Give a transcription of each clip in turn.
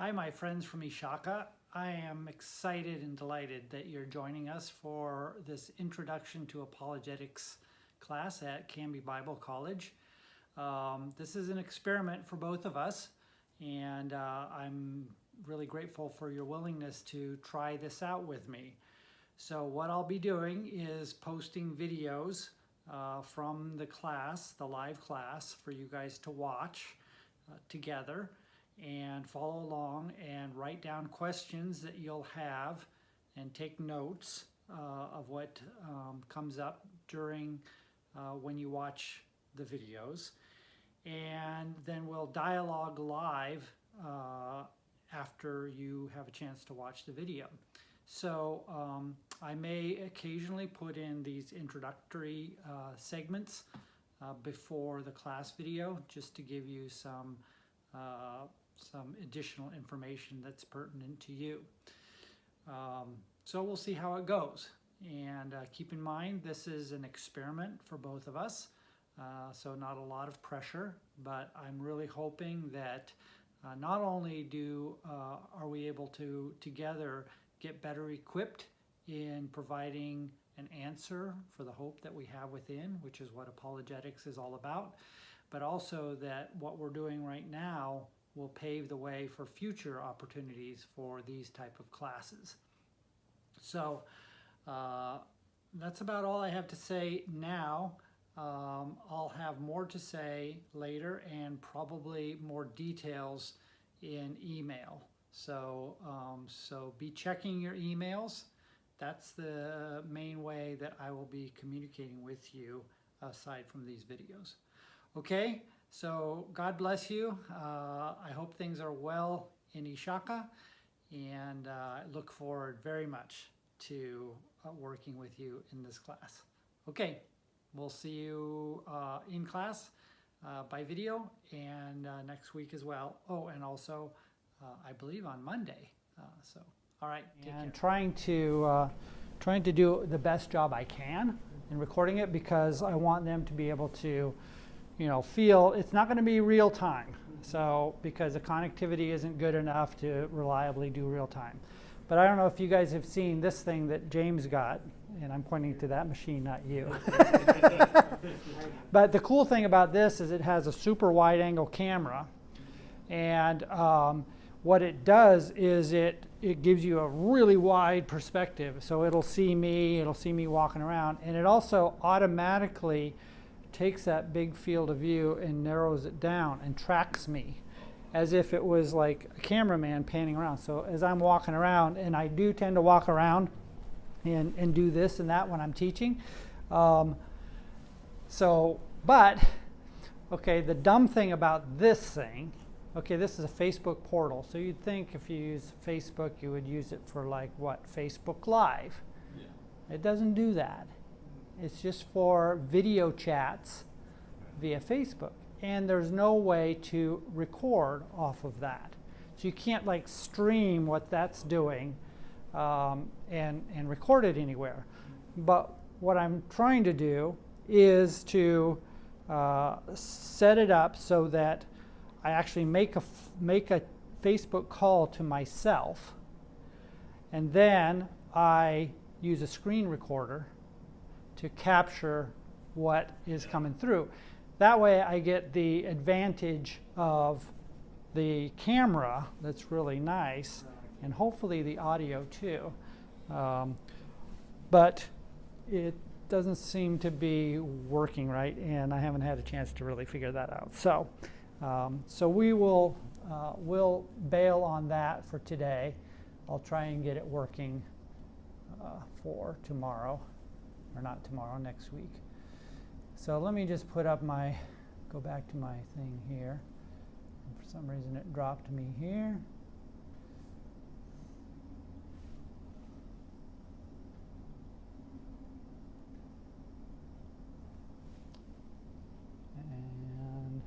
Hi, my friends from Ishaka. I am excited and delighted that you're joining us for this Introduction to Apologetics class at Canby Bible College. This is an experiment for both of us, and I'm really grateful for your willingness to try this out with me. So what I'll be doing is posting videos from the class, the live class, for you guys to watch together and follow along and write down questions that you'll have and take notes of what comes up during when you watch the videos. And then we'll dialogue live after you have a chance to watch the video. So I may occasionally put in these introductory segments before the class video, just to give you some additional information that's pertinent to you. So we'll see how it goes. And keep in mind, this is an experiment for both of us, so not a lot of pressure, but I'm really hoping that not only are we able to together get better equipped in providing an answer for the hope that we have within, which is what apologetics is all about, but also that what we're doing right now will pave the way for future opportunities for these type of classes. So that's about all I have to say now. I'll have more to say later and probably more details in email. So, so be checking your emails. That's the main way that I will be communicating with you aside from these videos. Okay, so God bless you. I hope things are well in Ishaka, and I look forward very much to working with you in this class. Okay, we'll see you in class by video and next week as well. Oh, and also I believe on Monday. So, all right, take care. Trying to do the best job I can in recording it, because I want them to be able to, you know, feel it's not going to be real time. So because the connectivity isn't good enough to reliably do real time. But I don't know if you guys have seen this thing that James got, and I'm pointing to that machine, not you. But the cool thing about this is it has a super wide angle camera, and what it does is it gives you a really wide perspective. So it'll see me walking around, and it also automatically takes that big field of view and narrows it down and tracks me as if it was like a cameraman panning around. So as I'm walking around, and I do tend to walk around and do this and that when I'm teaching. But okay, the dumb thing about this thing, okay, this is a Facebook portal. So you'd think if you use Facebook, you would use it for like what? Facebook Live. Yeah. It doesn't do that. It's just for video chats via Facebook. And there's no way to record off of that. So you can't like stream what that's doing and record it anywhere. But what I'm trying to do is to set it up so that I actually make a Facebook call to myself, and then I use a screen recorder to capture what is coming through. That way I get the advantage of the camera, that's really nice, and hopefully the audio too. But it doesn't seem to be working right, and I haven't had a chance to really figure that out. So, so we will we'll bail on that for today. I'll try and get it working for tomorrow. Or not tomorrow, next week. So let me just put up go back to my thing here. And for some reason it dropped me here. And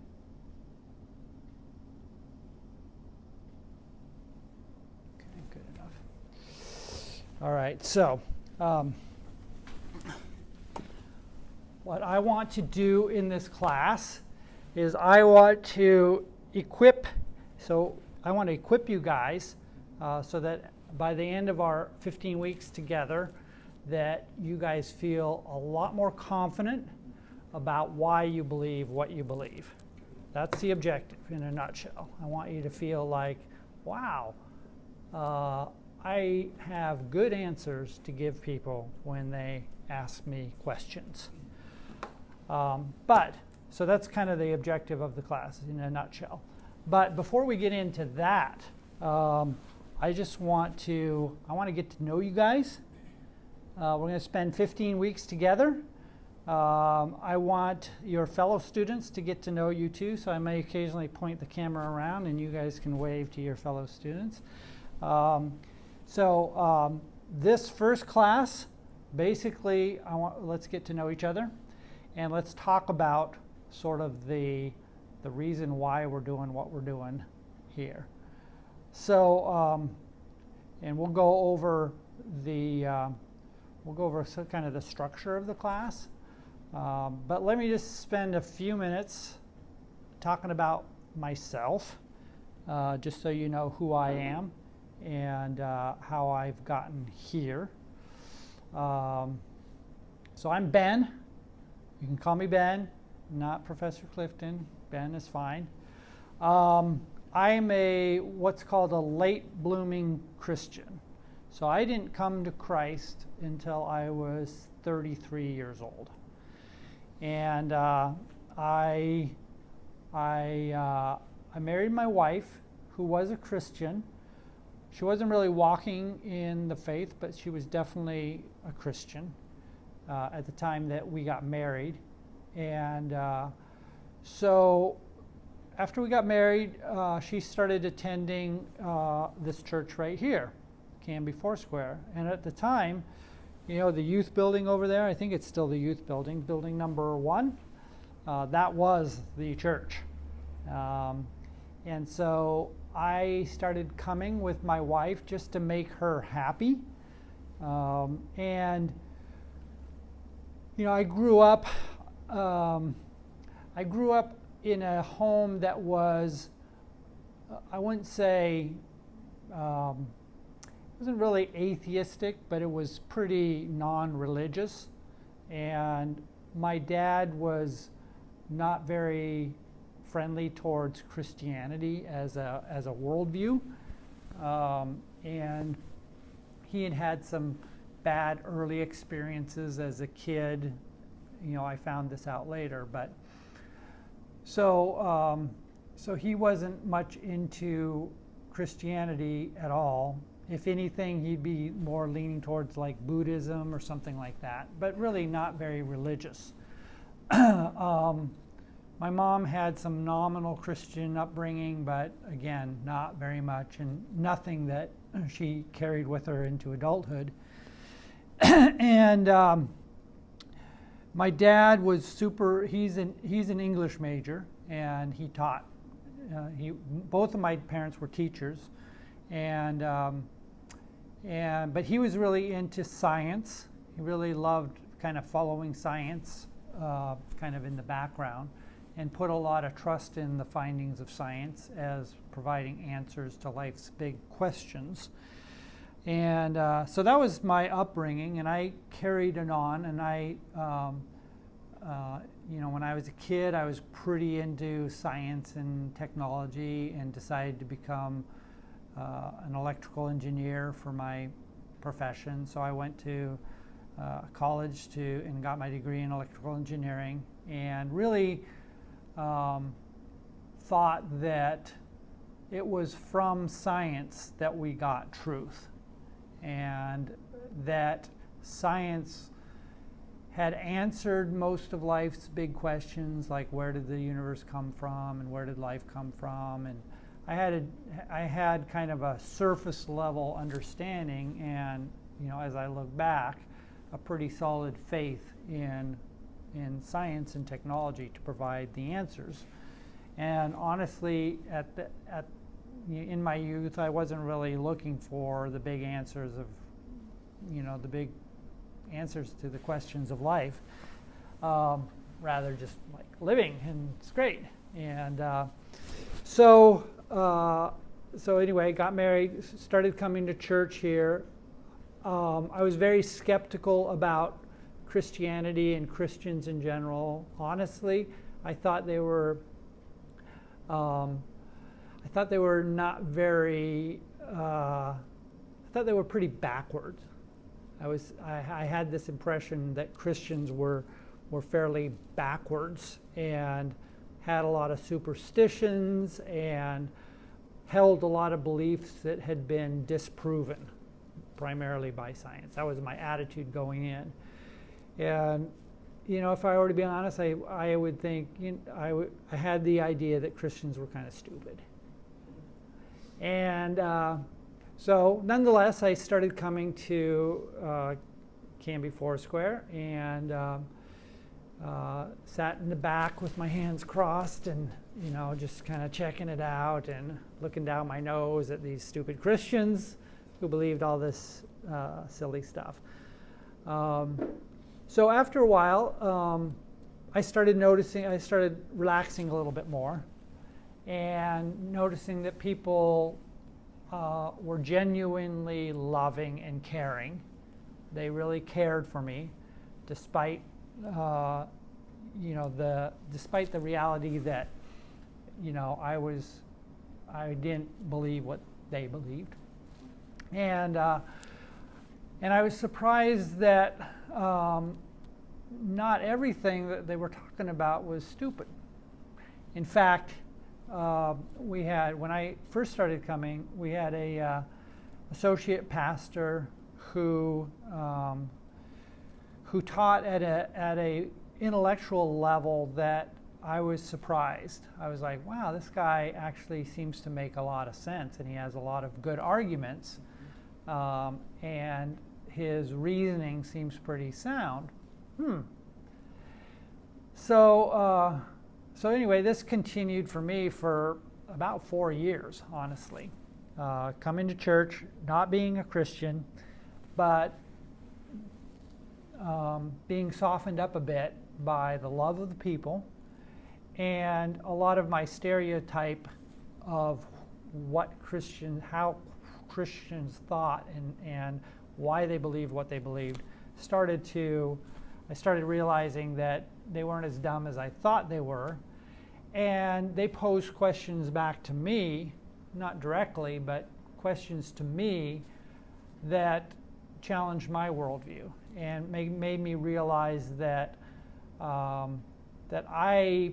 okay, good enough. All right, so what I want to do in this class is I want to equip, so to equip you guys so that by the end of our 15 weeks together, that you guys feel a lot more confident about why you believe what you believe. That's the objective in a nutshell. I want you to feel like, wow, I have good answers to give people when they ask me questions. So that's kind of the objective of the class in a nutshell. But before we get into that, I want to get to know you guys. We're going to spend 15 weeks together. I want your fellow students to get to know you too, so I may occasionally point the camera around and you guys can wave to your fellow students. This first class, basically, let's get to know each other, and let's talk about sort of the reason why we're doing what we're doing here. So, and we'll go over kind of the structure of the class. But let me just spend a few minutes talking about myself, just so you know who I am and how I've gotten here. So I'm Ben. You can call me Ben, not Professor Clifton. Ben is fine. I'm what's called a late blooming Christian. So I didn't come to Christ until I was 33 years old. And I married my wife, who was a Christian. She wasn't really walking in the faith, but she was definitely a Christian at the time that we got married. And so after we got married, she started attending this church right here, Canby Foursquare. And at the time, you know, the youth building over there, I think it's still the youth building, building number 1, that was the church. And so I started coming with my wife just to make her happy. And, you know, I grew up in a home that was, I wouldn't say, it wasn't really atheistic, but it was pretty non-religious. And my dad was not very friendly towards Christianity as a worldview. And he had some bad early experiences as a kid. You know, I found this out later, but so he wasn't much into Christianity at all. If anything, he'd be more leaning towards like Buddhism or something like that, but really not very religious. My mom had some nominal Christian upbringing, but again, not very much, and nothing that she carried with her into adulthood. And my dad was he's an English major, and he taught. Both of my parents were teachers, but he was really into science. He really loved kind of following science kind of in the background, and put a lot of trust in the findings of science as providing answers to life's big questions. And so that was my upbringing, and I carried it on. And you know, when I was a kid, I was pretty into science and technology, and decided to become an electrical engineer for my profession. So I went to college and got my degree in electrical engineering, and really thought that it was from science that we got truth, and that science had answered most of life's big questions, like where did the universe come from and where did life come from. And I had kind of a surface level understanding, and you know, as I look back, a pretty solid faith in science and technology to provide the answers. And honestly, in my youth, I wasn't really looking for the big answers of, you know, the big answers to the questions of life. Rather just like living, and it's great. And so so anyway, got married, started coming to church here. I was very skeptical about Christianity and Christians in general. Honestly, I thought they were not very. I thought they were pretty backwards. I had this impression that Christians were fairly backwards and had a lot of superstitions and held a lot of beliefs that had been disproven primarily by science. That was my attitude going in. And if I were to be honest, I would think I had the idea that Christians were kind of stupid. And so nonetheless, I started coming to Canby Foursquare and sat in the back with my hands crossed and just kind of checking it out and looking down my nose at these stupid Christians who believed all this silly stuff. So after a while, I started relaxing a little bit more and noticing that people were genuinely loving and caring. They really cared for me, despite despite the reality that I didn't believe what they believed, and I was surprised that not everything that they were talking about was stupid. In fact, when I first started coming, we had a associate pastor who taught at a intellectual level that I was surprised. I was like, wow, this guy actually seems to make a lot of sense, and he has a lot of good arguments, and his reasoning seems pretty sound. So anyway, this continued for me for about 4 years, honestly. Coming to church, not being a Christian, but being softened up a bit by the love of the people and a lot of my stereotype of how Christians thought and why they believed what they believed. I started realizing that they weren't as dumb as I thought they were, and they posed questions back to me, not directly, but questions to me that challenged my worldview and made me realize that that I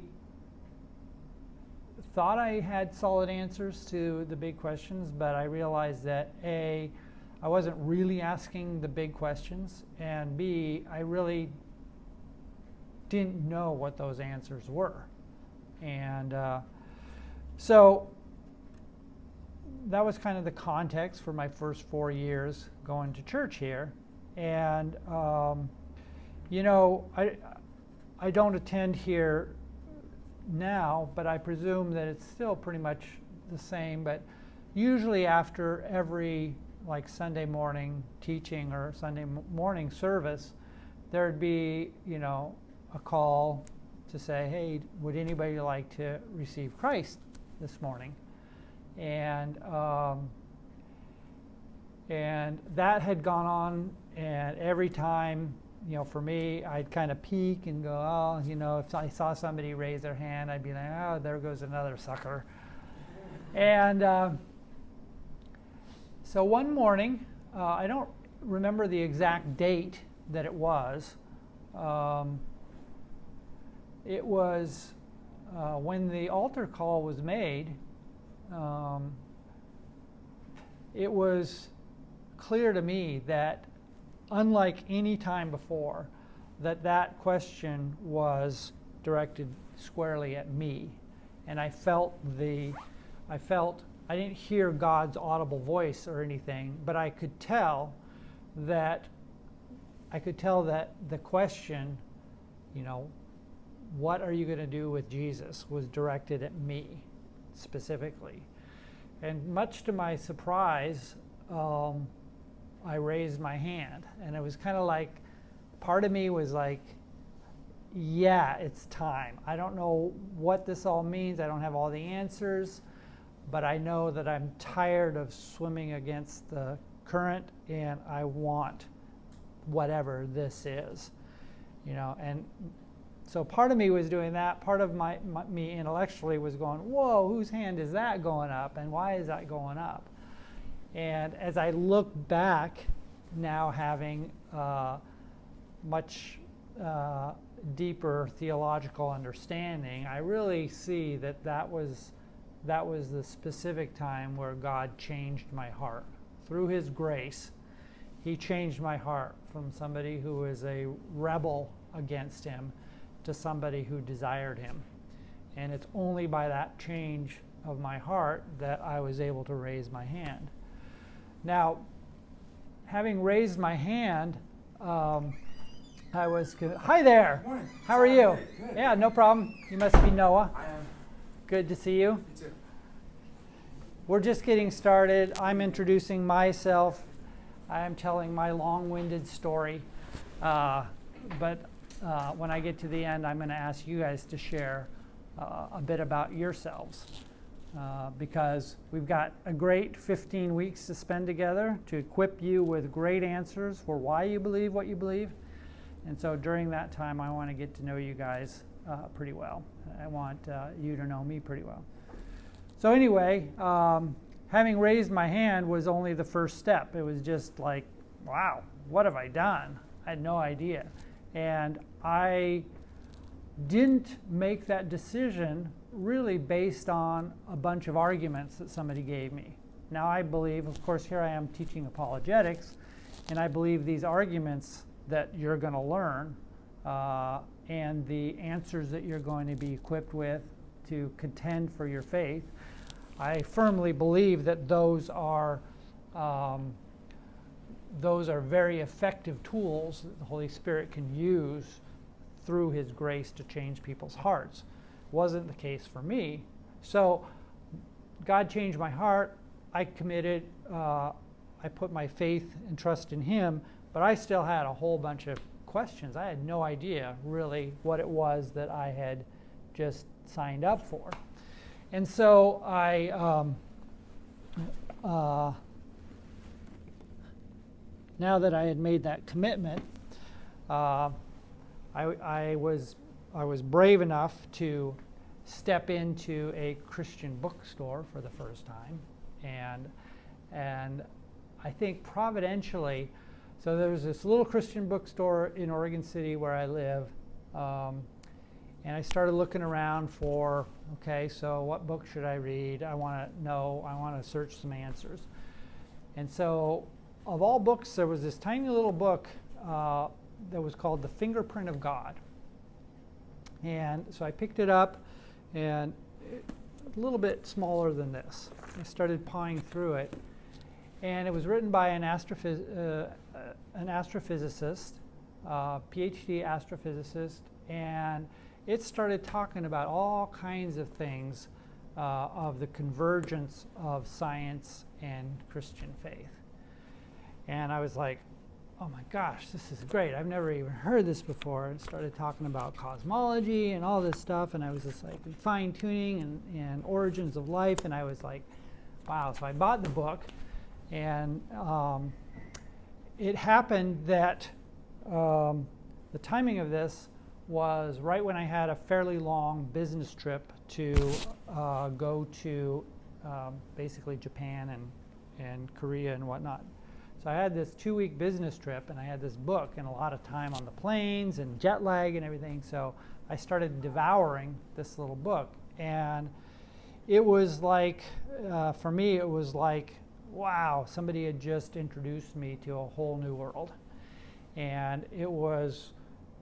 thought I had solid answers to the big questions, but I realized that A, I wasn't really asking the big questions, and B, I really didn't know what those answers were. And so that was kind of the context for my first 4 years going to church here. And I don't attend here now, but I presume that it's still pretty much the same. But usually after every Sunday morning teaching or Sunday morning service, there'd be a call to say, hey, would anybody like to receive Christ this morning? And that had gone on, and every time, for me, I'd kind of peek and go, oh, if I saw somebody raise their hand, I'd be like, oh, there goes another sucker. And so one morning, I don't remember the exact date that it was. It was when the altar call was made. It was clear to me that, unlike any time before, that question was directed squarely at me, and I didn't hear God's audible voice or anything, but I could tell that the question, what are you going to do with Jesus, was directed at me specifically. And much to my surprise, I raised my hand, and it was kind of like, part of me was like, yeah, it's time. I don't know what this all means. I don't have all the answers, but I know that I'm tired of swimming against the current, and I want whatever this is, you know. And so part of me was doing that. Part of me intellectually was going, whoa, whose hand is that going up, and why is that going up? And as I look back now, having much deeper theological understanding, I really see that that was the specific time where God changed my heart. Through His grace, He changed my heart from somebody who was a rebel against Him to somebody who desired Him. And it's only by that change of my heart that I was able to raise my hand. Now, having raised my hand, I was good. Hi there. Good morning. How are you? Good. Yeah, no problem. You must be Noah. I am. Good to see you. Me too. We're just getting started. I'm introducing myself. I am telling my long-winded story. But when I get to the end, I'm going to ask you guys to share a bit about yourselves. Because we've got a great 15 weeks to spend together to equip you with great answers for why you believe what you believe. And so during that time, I want to get to know you guys pretty well. I want you to know me pretty well. So anyway, having raised my hand was only the first step. It was just like, wow, what have I done? I had no idea. And I didn't make that decision really based on a bunch of arguments that somebody gave me. Now I believe, of course, here I am teaching apologetics, and I believe these arguments that you're going to learn and the answers that you're going to be equipped with to contend for your faith, I firmly believe that those are very effective tools that the Holy Spirit can use through His grace to change people's hearts. Wasn't the case for me. So God changed my heart. I committed. I put my faith and trust in Him, but I still had a whole bunch of questions. I had no idea really what it was that I had just signed up for. And so now that I had made that commitment, I was brave enough to step into a Christian bookstore for the first time, and I think providentially, so there was this little Christian bookstore in Oregon City where I live, and I started looking around for, okay, so what book should I read? I want to know, I want to search some answers. And so of all books, there was this tiny little book that was called The Fingerprint of God. And so I picked it up, and a little bit smaller than this. I started pawing through it, and it was written by an astrophysicist, PhD astrophysicist, and it started talking about all kinds of things of the convergence of science and Christian faith. And I was like, oh my gosh, this is great. I've never even heard this before. And started talking about cosmology and all this stuff, and I was just like fine-tuning and origins of life, and I was like, wow. So I bought the book, and it happened that the timing of this was right when I had a fairly long business trip to go to basically Japan and Korea and whatnot. So I had this 2-week business trip, and I had this book and a lot of time on the planes and jet lag and everything. So I started devouring this little book, and it was like, for me, it was like, wow, somebody had just introduced me to a whole new world. And it was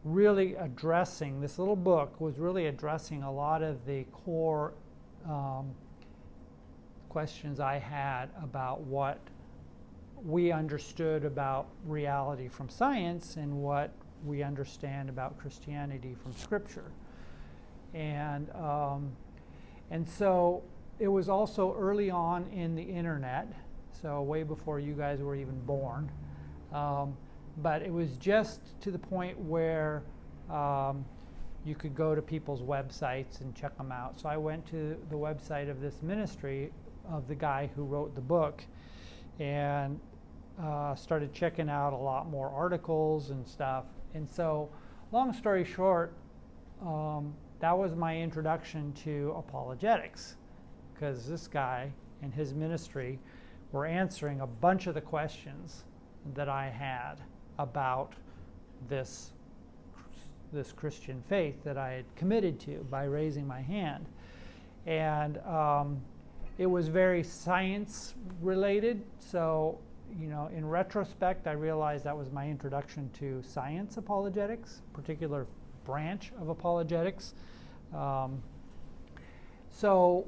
really addressing, this little book was really addressing a lot of the core questions I had about what we understood about reality from science and what we understand about Christianity from Scripture. And so it was also early on in the internet, so way before you guys were even born. But it was just to the point where you could go to people's websites and check them out. So I went to the website of this ministry of the guy who wrote the book, and started checking out a lot more articles and stuff. And so, long story short, that was my introduction to apologetics, because this guy and his ministry were answering a bunch of the questions that I had about this Christian faith that I had committed to by raising my hand. And it was very science related, so in retrospect I realized that was my introduction to science apologetics, particular branch of apologetics. So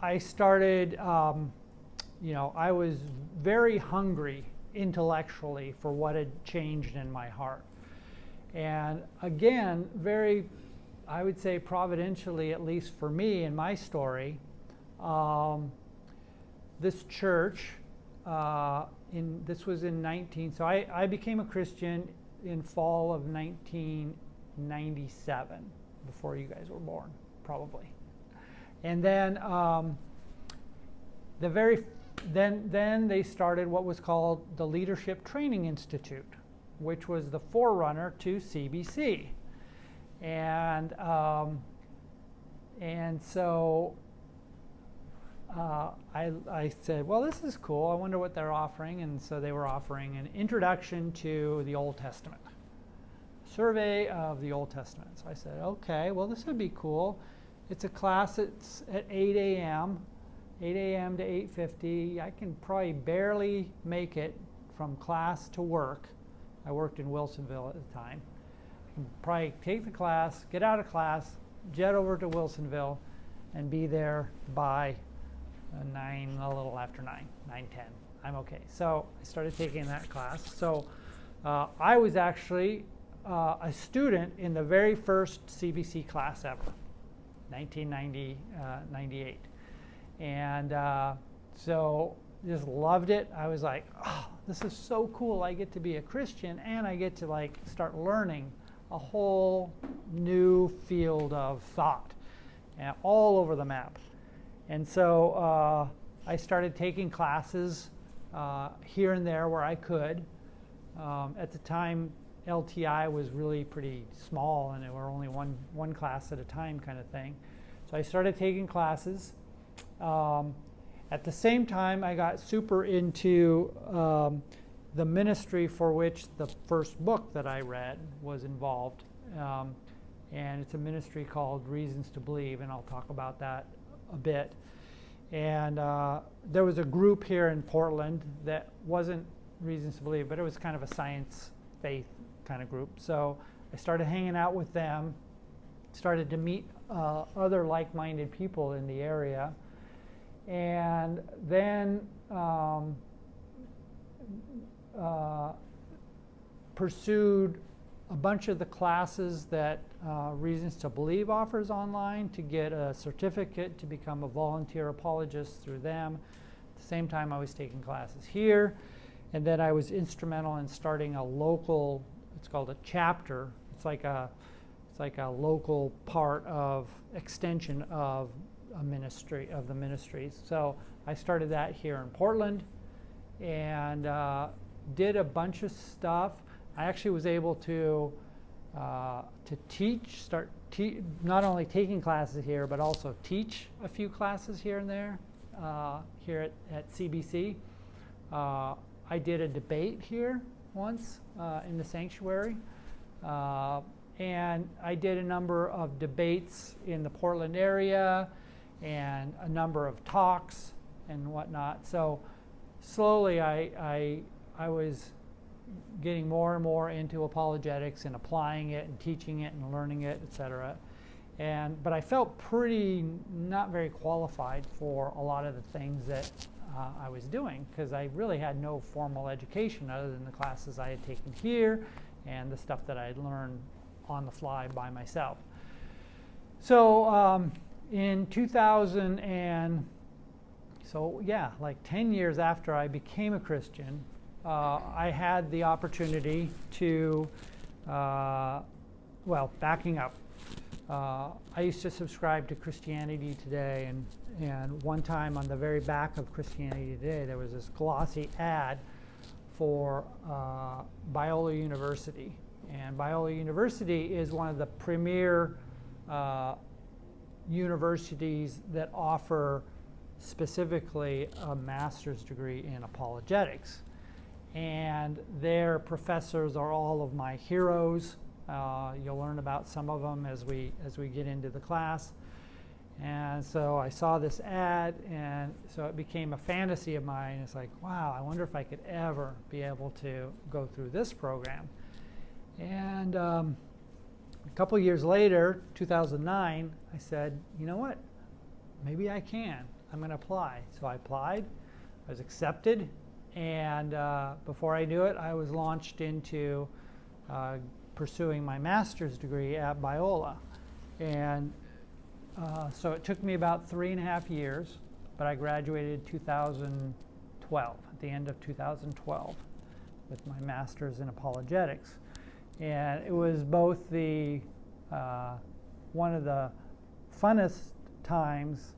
I started, I was very hungry intellectually for what had changed in my heart. And again, I would say providentially, at least for me in my story, this church, this was in so I became a Christian in fall of 1997, before you guys were born, probably. And then then they started what was called the Leadership Training Institute, which was the forerunner to CBC. And so I said, well, this is cool. I wonder what they're offering. And so they were offering an introduction to the Old Testament, survey of the Old Testament. So I said, okay, well, this would be cool. It's a class. It's at 8 a.m. to 8:50. I can probably barely make it from class to work. I worked in Wilsonville at the time. I can probably take the class, get out of class, jet over to Wilsonville, and be there by 9, a little after 9:10. I'm okay. So I started taking that class. So I was actually a student in the very first CBC class ever, 1998. And so just loved it. I was like, oh, this is so cool. I get to be a Christian, and I get to start learning a whole new field of thought all over the map. And so I started taking classes here and there where I could. At the time, LTI was really pretty small, and there were only one class at a time kind of thing. So I started taking classes. At the same time, I got super into the ministry for which the first book that I read was involved. And it's a ministry called Reasons to Believe, and I'll talk about that a bit. And there was a group here in Portland that wasn't Reasons to Believe, but it was kind of a science faith kind of group. So I started hanging out with them, started to meet other like-minded people in the area, and then pursued a bunch of the classes that Reasons to Believe offers online to get a certificate to become a volunteer apologist through them. At the same time, I was taking classes here, and then I was instrumental in starting a local, it's called a chapter. It's like a local part of extension of a ministry, of the ministries. So I started that here in Portland, and did a bunch of stuff. I actually was able to teach, not only taking classes here, but also teach a few classes here and there here at CBC. I did a debate here once in the sanctuary, and I did a number of debates in the Portland area and a number of talks and whatnot. So slowly I was getting more and more into apologetics and applying it and teaching it and learning it, etc. But I felt pretty not very qualified for a lot of the things that I was doing, because I really had no formal education other than the classes I had taken here and the stuff that I had learned on the fly by myself. So in 2000 like 10 years after I became a Christian, I had the opportunity to, backing up. I used to subscribe to Christianity Today, and one time on the very back of Christianity Today there was this glossy ad for Biola University. And Biola University is one of the premier universities that offer specifically a master's degree in apologetics. And their professors are all of my heroes. You'll learn about some of them as we get into the class. And so I saw this ad, and so it became a fantasy of mine. It's like, wow, I wonder if I could ever be able to go through this program. And a couple years later, 2009, I said, you know what, maybe I can. I'm going to apply. So I applied, I was accepted, and before I knew it, I was launched into pursuing my master's degree at Biola. And so it took me about 3.5 years, but I graduated 2012, at the end of 2012, with my master's in apologetics. And it was both the one of the funnest times,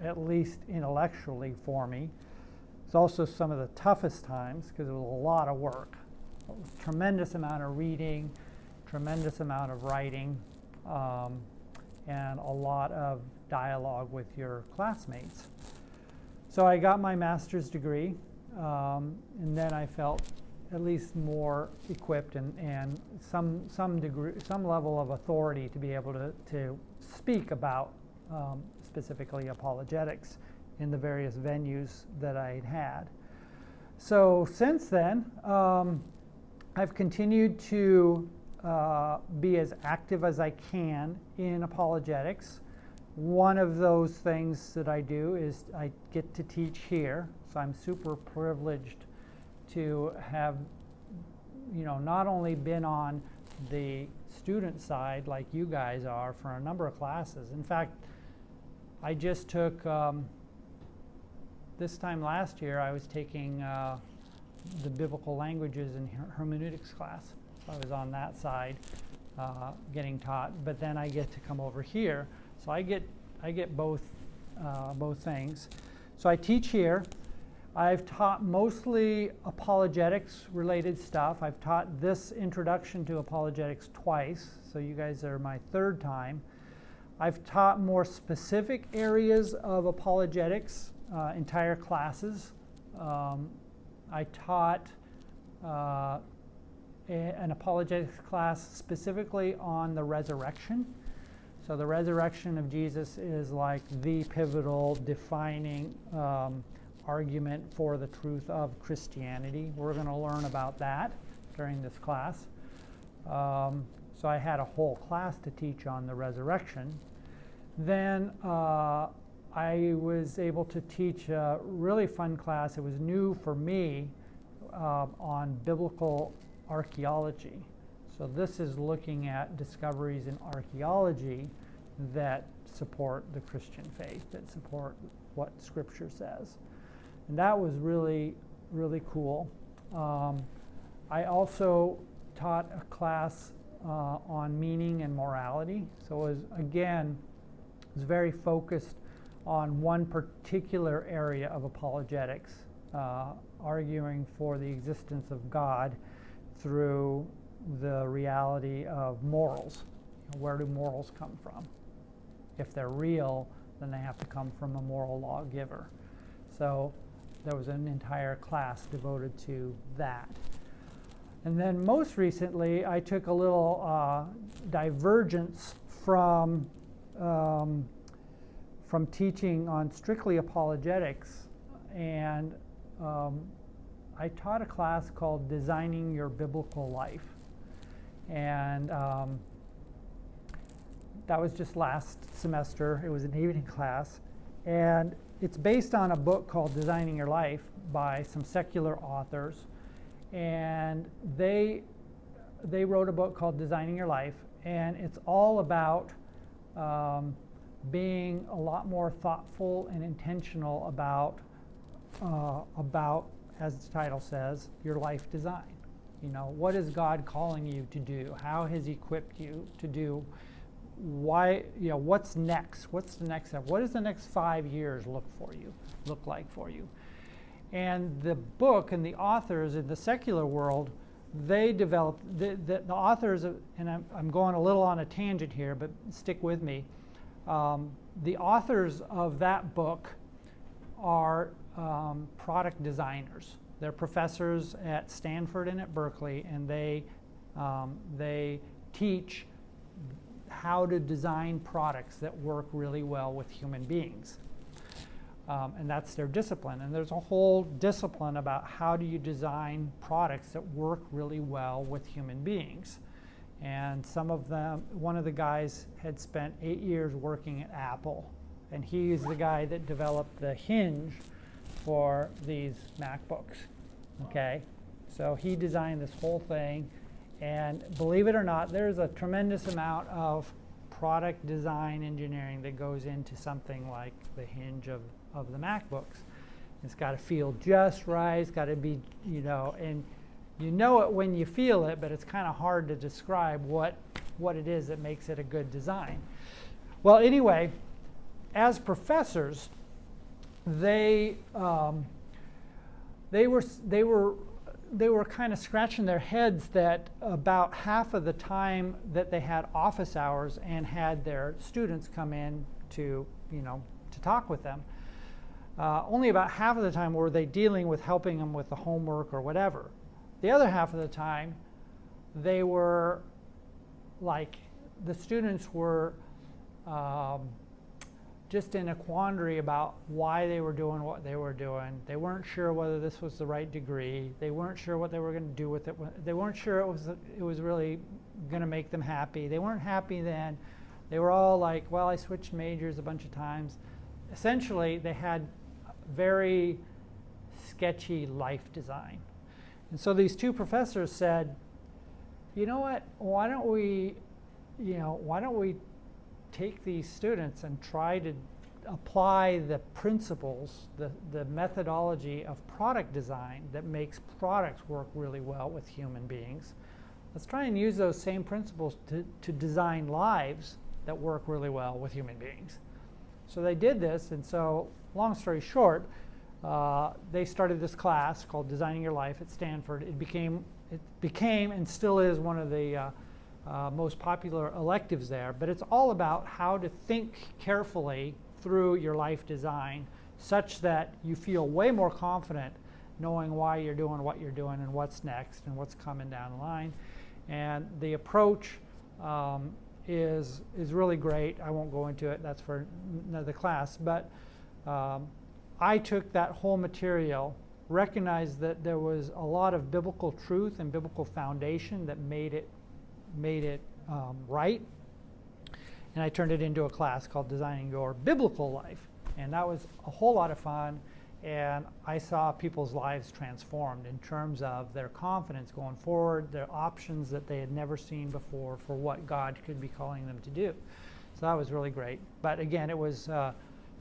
at least intellectually for me. It's also some of the toughest times because it was a lot of work. A tremendous amount of reading, tremendous amount of writing, and a lot of dialogue with your classmates. So I got my master's degree, and then I felt at least more equipped and some degree, some level of authority to be able to speak about specifically apologetics in the various venues that I'd had. So since then, I've continued to be as active as I can in apologetics. One of those things that I do is I get to teach here, so I'm super privileged to have, not only been on the student side like you guys are for a number of classes. In fact, I just took, this time last year, I was taking the biblical languages and hermeneutics class. So I was on that side getting taught, but then I get to come over here. So I get both things. So I teach here. I've taught mostly apologetics related stuff. I've taught this introduction to apologetics twice, so you guys are my third time. I've taught more specific areas of apologetics, entire classes. I taught an apologetics class specifically on the resurrection. So the resurrection of Jesus is like the pivotal, defining argument for the truth of Christianity. We're going to learn about that during this class. So I had a whole class to teach on the resurrection. Then I was able to teach a really fun class. It was new for me on biblical archaeology. So this is looking at discoveries in archaeology that support the Christian faith, that support what Scripture says. And that was really, really cool. I also taught a class on meaning and morality. So it was very focused on one particular area of apologetics, arguing for the existence of God through the reality of morals. Where do morals come from? If they're real, then they have to come from a moral lawgiver. So there was an entire class devoted to that. And then most recently, I took a little divergence from teaching on strictly apologetics, and I taught a class called Designing Your Biblical Life. And that was just last semester. It was an evening class. And it's based on a book called Designing Your Life by some secular authors. And they wrote a book called Designing Your Life. And it's all about being a lot more thoughtful and intentional about, as the title says, your life design. What is God calling you to do? How has He equipped you to do why, what's next? What's the next step? What does the next 5 years look like for you? And the book and the authors in the secular world, they developed, the authors, and I'm going a little on a tangent here, but stick with me. The authors of that book are product designers. They're professors at Stanford and at Berkeley, and they teach how to design products that work really well with human beings. And that's their discipline. And there's a whole discipline about how do you design products that work really well with human beings. And some of them, one of the guys had spent 8 years working at Apple, and he's the guy that developed the hinge for these MacBooks. Okay, so he designed this whole thing, and believe it or not, there's a tremendous amount of product design engineering that goes into something like the hinge of the MacBooks. It's got to feel just right. It's got to be, and you know it when you feel it, but it's kind of hard to describe what it is that makes it a good design. Well, anyway, as professors, they were kind of scratching their heads that about half of the time that they had office hours and had their students come in to talk with them, only about half of the time were they dealing with helping them with the homework or whatever. The other half of the time, they were the students were just in a quandary about why they were doing what they were doing. They weren't sure whether this was the right degree. They weren't sure what they were going to do with it. They weren't sure it was really going to make them happy. They weren't happy then. They were all like, well, I switched majors a bunch of times. Essentially, they had very sketchy life design. And so these two professors said, you know what, why don't we take these students and try to apply the principles, the methodology of product design that makes products work really well with human beings. Let's try and use those same principles to design lives that work really well with human beings. So they did this, and so long story short, they started this class called Designing Your Life at Stanford. It became and still is one of the most popular electives there, but it's all about how to think carefully through your life design such that you feel way more confident knowing why you're doing what you're doing and what's next and what's coming down the line. And the approach is really great. I won't go into it, that's for another class, but I took that whole material, recognized that there was a lot of biblical truth and biblical foundation that made it right, and I turned it into a class called Designing Your Biblical Life, and that was a whole lot of fun, and I saw people's lives transformed in terms of their confidence going forward, their options that they had never seen before for what God could be calling them to do. So that was really great, but again, it was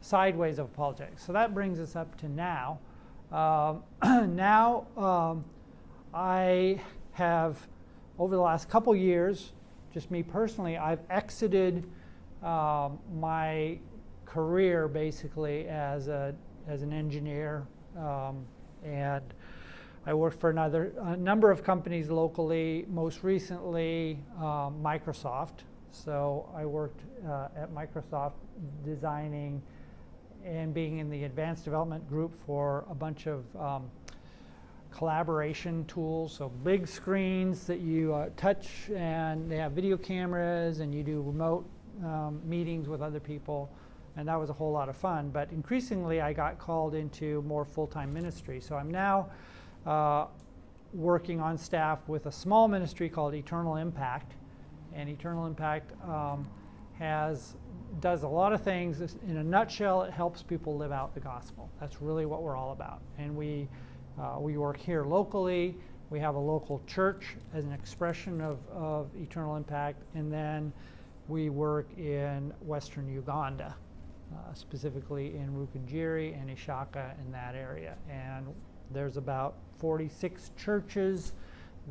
sideways of apologetics. So that brings us up to now. I have, over the last couple years, just me personally, I've exited my career basically as an engineer, and I worked for a number of companies locally, most recently Microsoft. So I worked at Microsoft designing and being in the advanced development group for a bunch of collaboration tools, so big screens that you touch, and they have video cameras, and you do remote meetings with other people, and that was a whole lot of fun. But increasingly I got called into more full-time ministry. So I'm now working on staff with a small ministry called Eternal Impact, and Eternal Impact does a lot of things. In a nutshell, it helps people live out the gospel. That's really what we're all about. And we work here locally. We have a local church as an expression of Eternal Impact, and then we work in Western Uganda, specifically in Rukungiri and Ishaka, in that area. And there's about 46 churches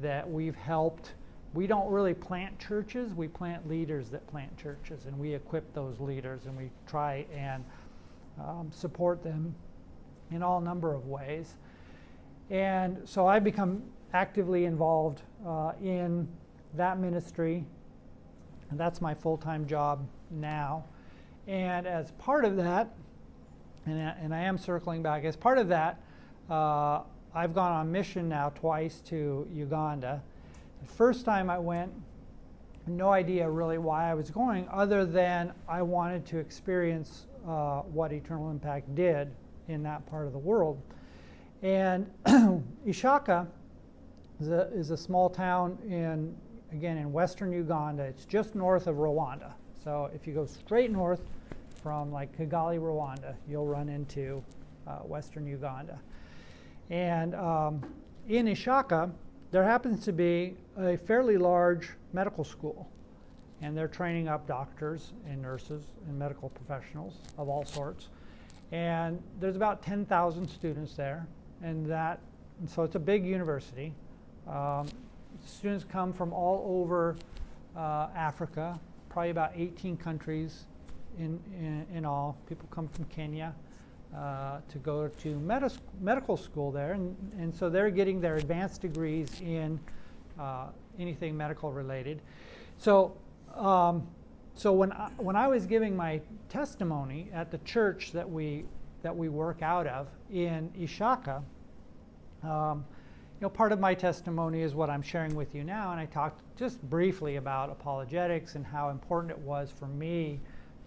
that we've helped we don't really plant churches, we plant leaders that plant churches, and we equip those leaders, and we try and support them in all number of ways. And so I've become actively involved in that ministry, and that's my full-time job now. And as part of that, and I am circling back, as part of that, I've gone on mission now twice to Uganda. The first time I went, no idea really why I was going, other than I wanted to experience what Eternal Impact did in that part of the world. And Ishaka is a small town in western Uganda. It's just north of Rwanda. So if you go straight north from like Kigali, Rwanda, you'll run into western Uganda. And in Ishaka, there happens to be a fairly large medical school, and they're training up doctors and nurses and medical professionals of all sorts. And there's about 10,000 students there, and so it's a big university. Students come from all over Africa, probably about 18 countries in all. People come from Kenya to go to medical school there, and so they're getting their advanced degrees in anything medical related. So when I was giving my testimony at the church that we work out of in Ishaka, part of my testimony is what I'm sharing with you now, and I talked just briefly about apologetics and how important it was for me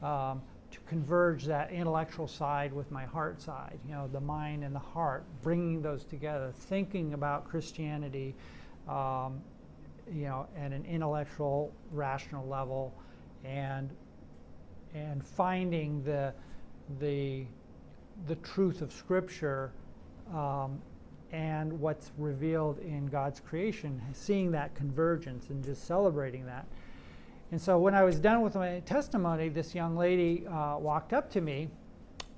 to converge that intellectual side with my heart side, the mind and the heart, bringing those together, thinking about Christianity, at an intellectual, rational level, and finding the truth of Scripture and what's revealed in God's creation, seeing that convergence and just celebrating that. And so when I was done with my testimony, this young lady walked up to me,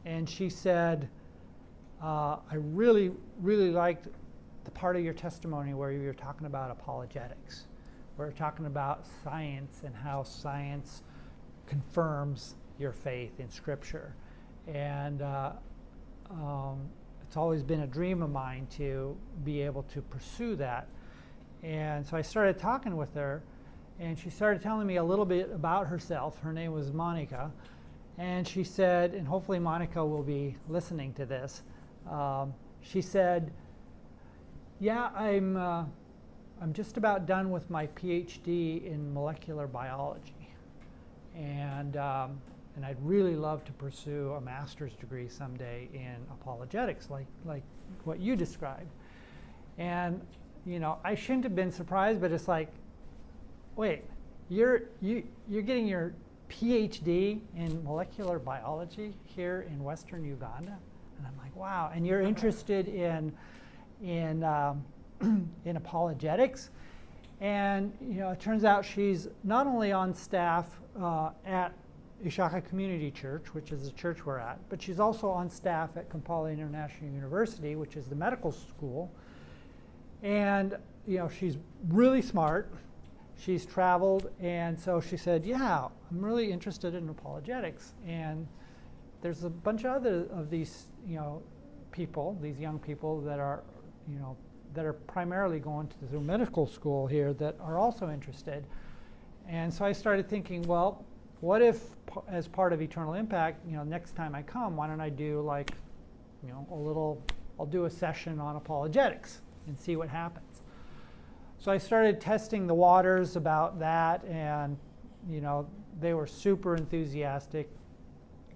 and she said, I really, really liked the part of your testimony where you were talking about apologetics. We're talking about science and how science confirms your faith in Scripture. And it's always been a dream of mine to be able to pursue that. And so I started talking with her, and she started telling me a little bit about herself. Her name was Monica. And she said, and hopefully Monica will be listening to this, she said, yeah, I'm just about done with my PhD in molecular biology. And I'd really love to pursue a master's degree someday in apologetics, like what you described. And I shouldn't have been surprised, but it's like, wait, you're getting your PhD in molecular biology here in Western Uganda? And I'm like, wow. And you're interested in apologetics? And it turns out she's not only on staff at Ishaka Community Church, which is the church we're at, but she's also on staff at Kampala International University, which is the medical school. And she's really smart. She's traveled, and so she said, yeah, I'm really interested in apologetics. And there's a bunch of other of these people, these young people that are primarily going through medical school here that are also interested. And so I started thinking, well, what if, as part of Eternal Impact, next time I come, why don't I do I'll do a session on apologetics and see what happens. So I started testing the waters about that, and they were super enthusiastic.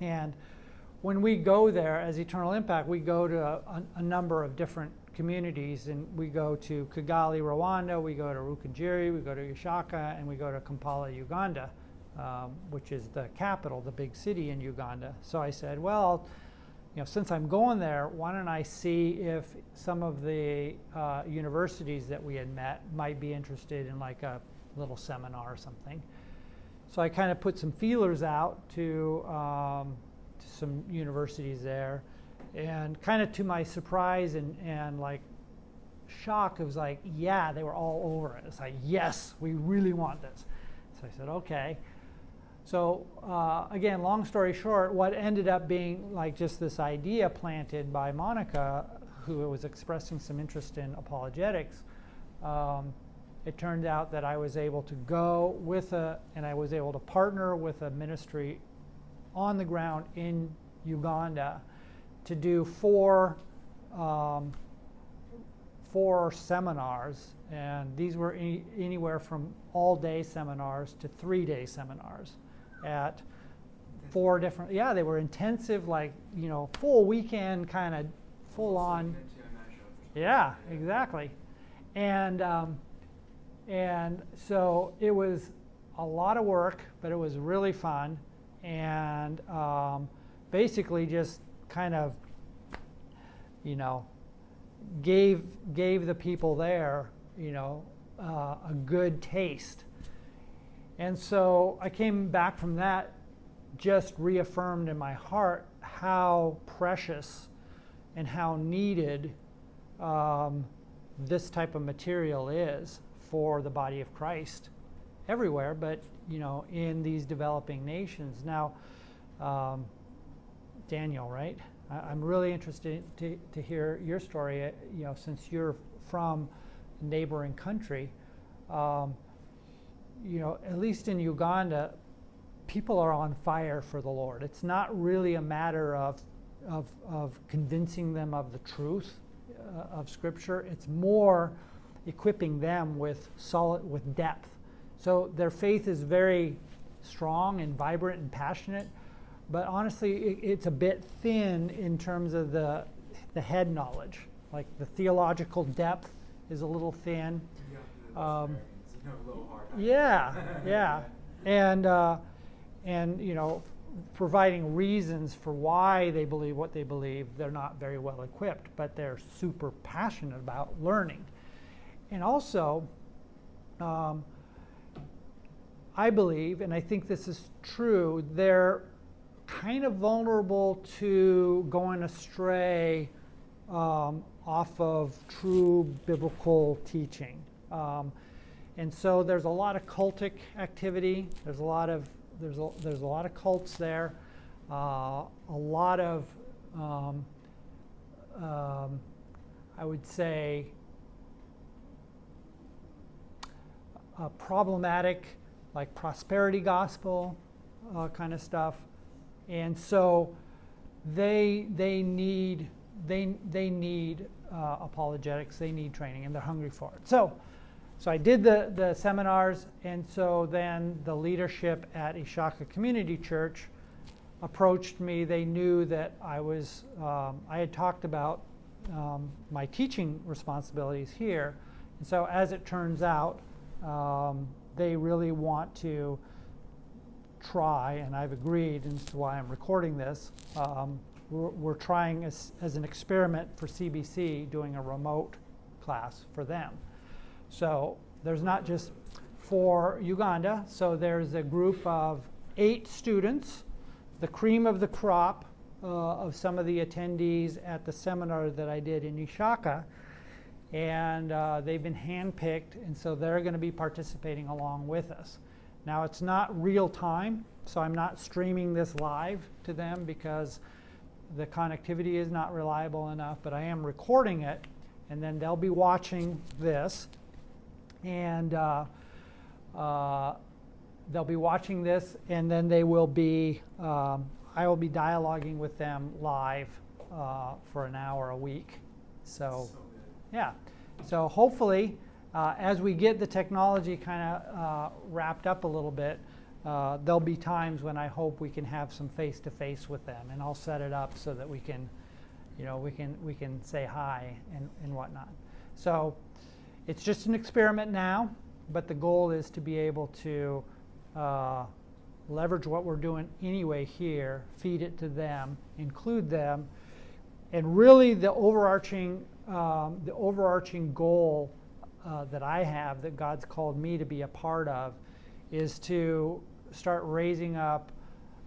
And when we go there as Eternal Impact, we go to a number of different communities, and we go to Kigali, Rwanda, we go to Rukungiri, we go to Ishaka, and we go to Kampala, Uganda, which is the capital, the big city in Uganda. So I said, well, since I'm going there, why don't I see if some of the universities that we had met might be interested in like a little seminar or something. So I kind of put some feelers out to some universities there, and kind of to my surprise and like shock. It was like, yeah, they were all over it. It's like, yes, we really want this. So I said, okay. So again, long story short, what ended up being like just this idea planted by Monica, who was expressing some interest in apologetics, it turned out that I was able to go with and I was able to partner with a ministry on the ground in Uganda to do four seminars, and these were anywhere from all-day seminars to 3-day seminars at 4 different, yeah, they were intensive, like, you know, full weekend kind of full on. Yeah, exactly. And so it was a lot of work, but it was really fun, and basically just kind of, you know, gave the people there, you know, a good taste. And so I came back from that just reaffirmed in my heart how precious and how needed this type of material is for the body of Christ everywhere, but, you know, in these developing nations. Now, Daniel, right? I'm really interested to hear your story, you know, since you're from a neighboring country. You know, at least in Uganda, people are on fire for the Lord. It's not really a matter of convincing them of the truth of Scripture. It's more equipping them with depth. So their faith is very strong and vibrant and passionate, but honestly, it's a bit thin in terms of the head knowledge. Like the theological depth is a little thin. Yeah, yeah, and you know, providing reasons for why they believe what they believe, they're not very well equipped, but they're super passionate about learning. And also, I believe, and I think this is true, they're kind of vulnerable to going astray off of true biblical teaching. And so there's a lot of cultic activity. There's a lot of cults there. A lot of I would say problematic, like prosperity gospel kind of stuff. And so they need apologetics. They need training, and they're hungry for it. So I did the seminars, and so then the leadership at Ishaka Community Church approached me. They knew that I had talked about my teaching responsibilities here, and so as it turns out, they really want to try, and I've agreed, and this is why I'm recording this. We're trying as an experiment for CBC, doing a remote class for them. So there's not just for Uganda, so there's a group of 8 students, the cream of the crop of some of the attendees at the seminar that I did in Ishaka, and they've been handpicked, and so they're going to be participating along with us. Now, it's not real time, so I'm not streaming this live to them because the connectivity is not reliable enough, but I am recording it, and then they'll be watching this, and they'll be watching this, and then they will be, I will be dialoguing with them live for an hour a week. So yeah, so hopefully, as we get the technology kind of wrapped up a little bit, there'll be times when I hope we can have some face-to-face with them, and I'll set it up so that we can, you know, we can say hi and whatnot. So it's just an experiment now, but the goal is to be able to leverage what we're doing anyway here, feed it to them, include them, and really the overarching goal that I have, that God's called me to be a part of, is to start raising up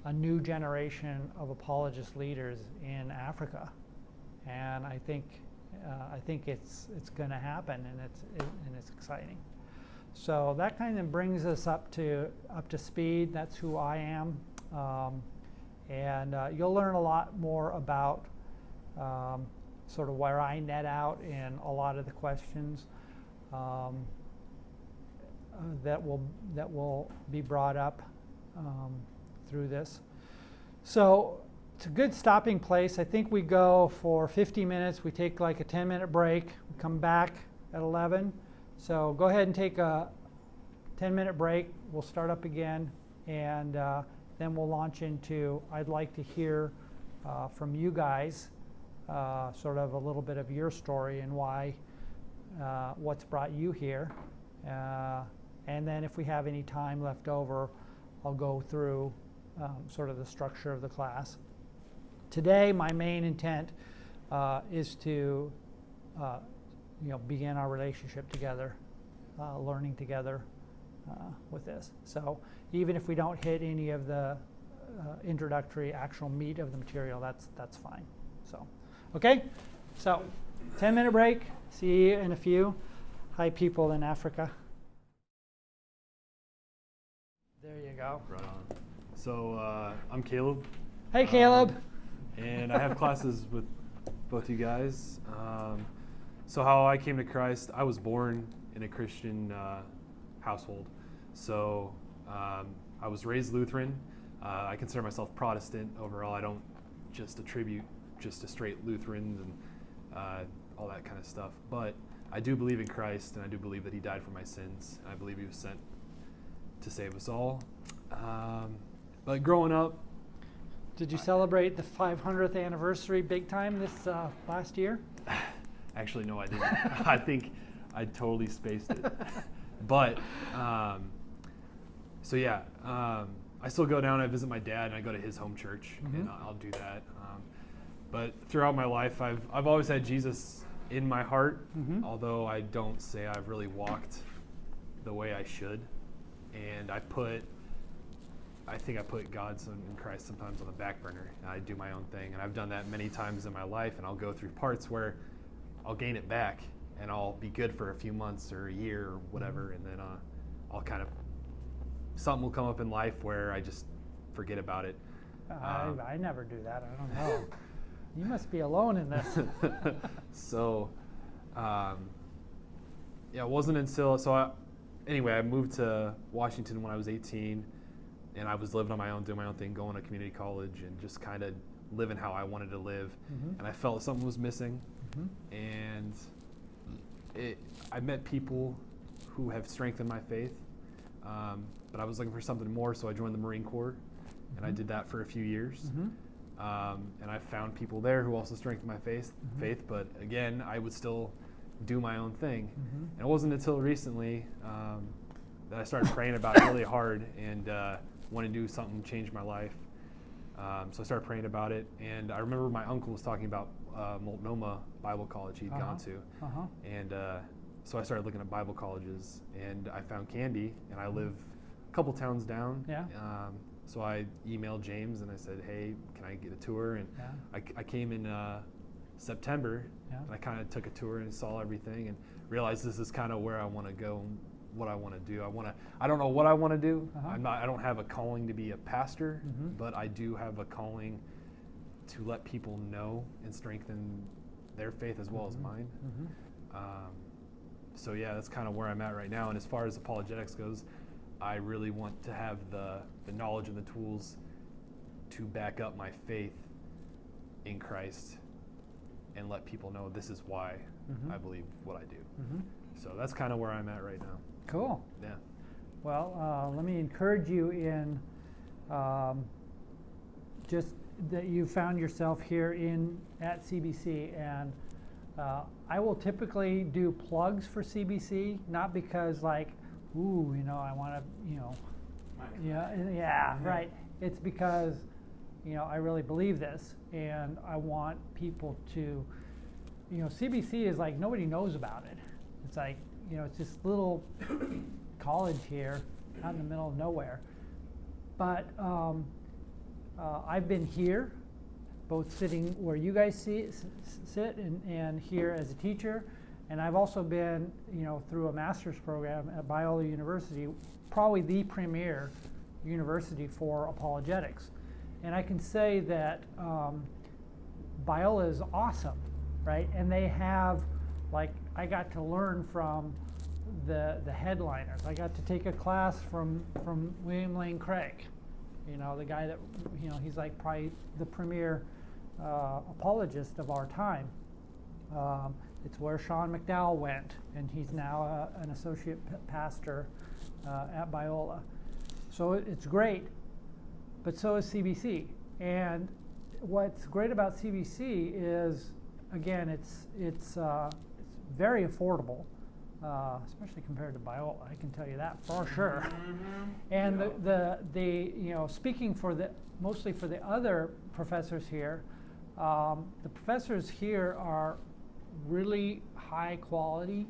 a new generation of apologist leaders in Africa. And I think, I think it's going to happen, and it's exciting. So that kind of brings us up to speed. That's who I am, and you'll learn a lot more about sort of where I net out in a lot of the questions that will be brought up through this. So it's a good stopping place. I think we go for 50 minutes. We take like a 10-minute break. We come back at 11. So go ahead and take a 10-minute break. We'll start up again, and then we'll launch into, I'd like to hear from you guys sort of a little bit of your story and why, what's brought you here. And then if we have any time left over, I'll go through sort of the structure of the class. Today, my main intent is to begin our relationship together, learning together with this. So even if we don't hit any of the introductory actual meat of the material, that's fine. So, okay, so 10-minute break. See you in a few. Hi, people in Africa. There you go. Right on. So I'm Caleb. Hey, Caleb. And I have classes with both you guys. So how I came to Christ, I was born in a Christian household. So I was raised Lutheran. I consider myself Protestant overall. I don't just attribute just to straight Lutherans and all that kind of stuff. But I do believe in Christ, and I do believe that he died for my sins. And I believe he was sent to save us all. But growing up, did you celebrate the 500th anniversary big time this last year? Actually, no, I didn't. I think I totally spaced it. But, so yeah, I still go down, I visit my dad, and I go to his home church, and I'll do that. But throughout my life, I've always had Jesus in my heart, although I don't say I've really walked the way I should. And I think I put God and Christ sometimes on the back burner, and I do my own thing. And I've done that many times in my life, and I'll go through parts where I'll gain it back, and I'll be good for a few months or a year or whatever, and then I'll kind of, something will come up in life where I just forget about it. I never do that. I don't know. You must be alone in this. So, yeah, it wasn't until, anyway, I moved to Washington when I was 18, and I was living on my own, doing my own thing, going to community college, and just kind of living how I wanted to live. And I felt something was missing, and I met people who have strengthened my faith, but I was looking for something more, so I joined the Marine Corps, and I did that for a few years. And I found people there who also strengthened my faith, but again, I would still do my own thing. And it wasn't until recently that I started praying about it really hard and wanted to do something, change my life. So I started praying about it, and I remember my uncle was talking about Multnomah Bible College he'd gone to. And so I started looking at Bible colleges, and I found Canby, and I live a couple towns down. So I emailed James and I said, hey, can I get a tour? And I came in September, and I kind of took a tour and saw everything and realized this is kind of where I want to go and what I want to do. I don't know what I want to do. I don't have a calling to be a pastor, but I do have a calling to let people know and strengthen their faith as well as mine. So yeah, that's kind of where I'm at right now. And as far as apologetics goes, I really want to have the knowledge and the tools to back up my faith in Christ and let people know this is why I believe what I do. So that's kind of where I'm at right now. Cool. Yeah. Well, let me encourage you in just that you found yourself here at CBC, and I will typically do plugs for CBC, not because like, ooh, I want to, right. It's because, I really believe this, and I want people to, CBC is like nobody knows about it. It's like, it's this little college here out in the middle of nowhere. But I've been here both sitting where you guys sit and here as a teacher. And I've also been, through a master's program at Biola University, probably the premier university for apologetics. And I can say that Biola is awesome, right? And they have, I got to learn from the headliners. I got to take a class from William Lane Craig, the guy that, he's like probably the premier apologist of our time. It's where Sean McDowell went, and he's now an associate pastor at Biola. So it's great, but so is CBC. And what's great about CBC is, again, it's very affordable, especially compared to Biola. I can tell you that for sure. And the speaking mostly for the other professors here, the professors here are really high quality,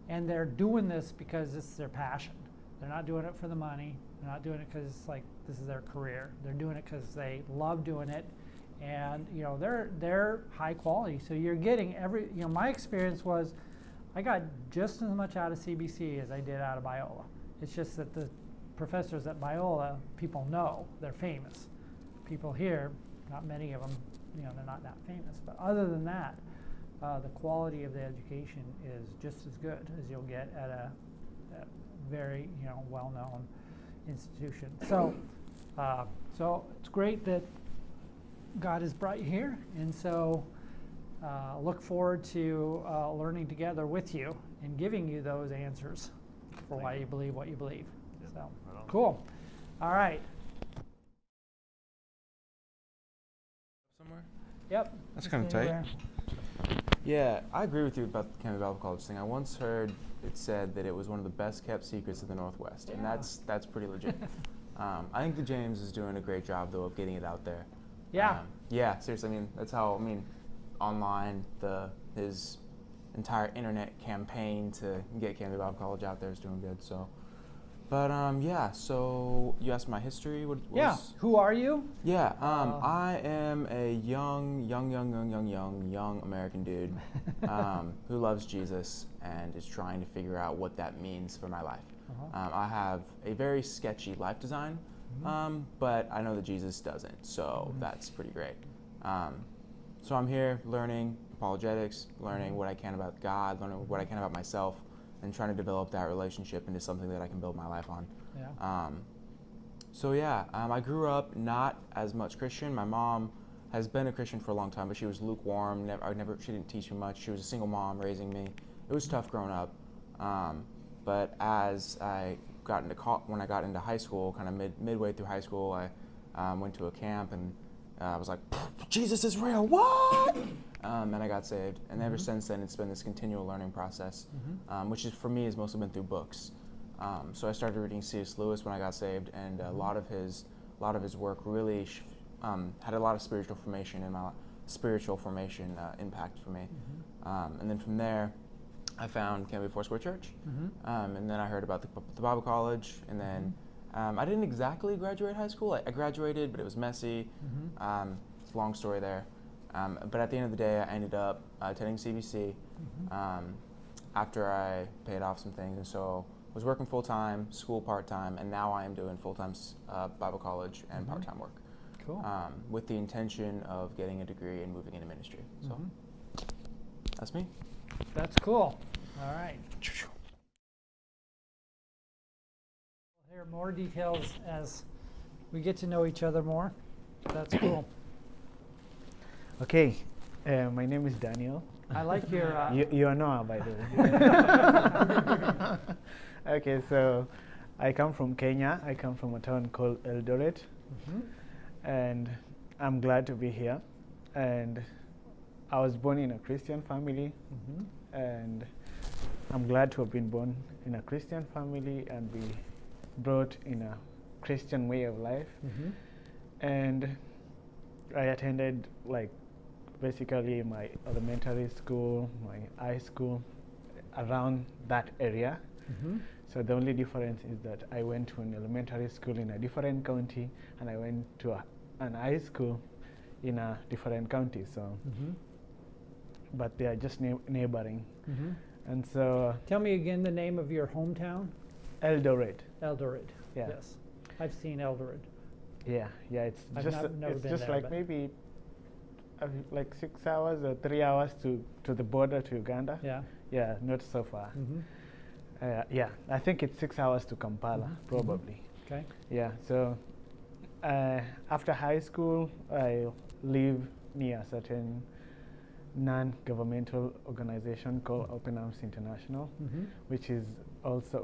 and they're doing this because it's their passion. They're not doing it for the money. They're not doing it because it's like this is their career. They're doing it because they love doing it, and they're high quality. So you're getting my experience was, I got just as much out of CBC as I did out of Biola. It's just that the professors at Biola, people know, they're famous. People here, not many of them, they're not that famous. But other than that, the quality of the education is just as good as you'll get at a very well-known institution. So it's great that God has brought you here, and so look forward to learning together with you and giving you those answers for why you believe what you believe. Yep. So right, cool. All right. Somewhere? Yep. That's kind of tight. Yeah, I agree with you about the Canby Bible College thing. I once heard it said that it was one of the best kept secrets of the Northwest, and that's pretty legit. I think the James is doing a great job though of getting it out there. Yeah. Yeah, seriously. That's how. Online, his entire internet campaign to get Canby Bible College out there is doing good. So, but yeah. So you asked my history. Who are you? Yeah. I am a young American dude who loves Jesus and is trying to figure out what that means for my life. I have a very sketchy life design, but I know that Jesus doesn't. So that's pretty great. So I'm here learning apologetics, learning what I can about God, learning what I can about myself, and trying to develop that relationship into something that I can build my life on. Yeah. I grew up not as much Christian. My mom has been a Christian for a long time, but she was lukewarm. She didn't teach me much. She was a single mom raising me. It was tough growing up. But as I when I got into high school, kind of midway through high school, I went to a camp and I was like, Jesus is real, what? And I got saved. And ever since then, it's been this continual learning process, which is, for me, has mostly been through books. So I started reading C.S. Lewis when I got saved, and a lot of his work really had a lot of spiritual formation impact for me. And then from there, I found Canby Foursquare Church, and then I heard about the Bible College, and then I didn't exactly graduate high school. I graduated, but it was messy. It's a long story there. But at the end of the day, I ended up attending CBC after I paid off some things. And so I was working full-time, school part-time, and now I am doing full-time Bible college and part-time work. Cool. With the intention of getting a degree and moving into ministry. So that's me. That's cool. All right. We'll hear more details as we get to know each other more. That's cool. Okay, my name is Daniel. I like your... You are Noah, by the way. Okay, so I come from Kenya. I come from a town called Eldoret. And I'm glad to be here. And I was born in a Christian family. And I'm glad to have been born in a Christian family and be brought in a Christian way of life. And I attended basically my elementary school, my high school, around that area. So the only difference is that I went to an elementary school in a different county, and I went to an high school in a different county. So, Mm-hmm. but they are just neighboring. Mm-hmm. And so Tell me again the name of your hometown. Eldoret. Eldoret. Yeah. Yes, I've seen Eldoret. Yeah, it's I've just never it's been just there, like but- maybe like 6 hours or 3 hours to the border to Uganda. Yeah. Yeah, not so far. Mm-hmm. Yeah, I think it's 6 hours to Kampala, Mhm. probably. Okay. Yeah, so after high school, I live near a certain non-governmental organization called Open Arms International, Mm-hmm.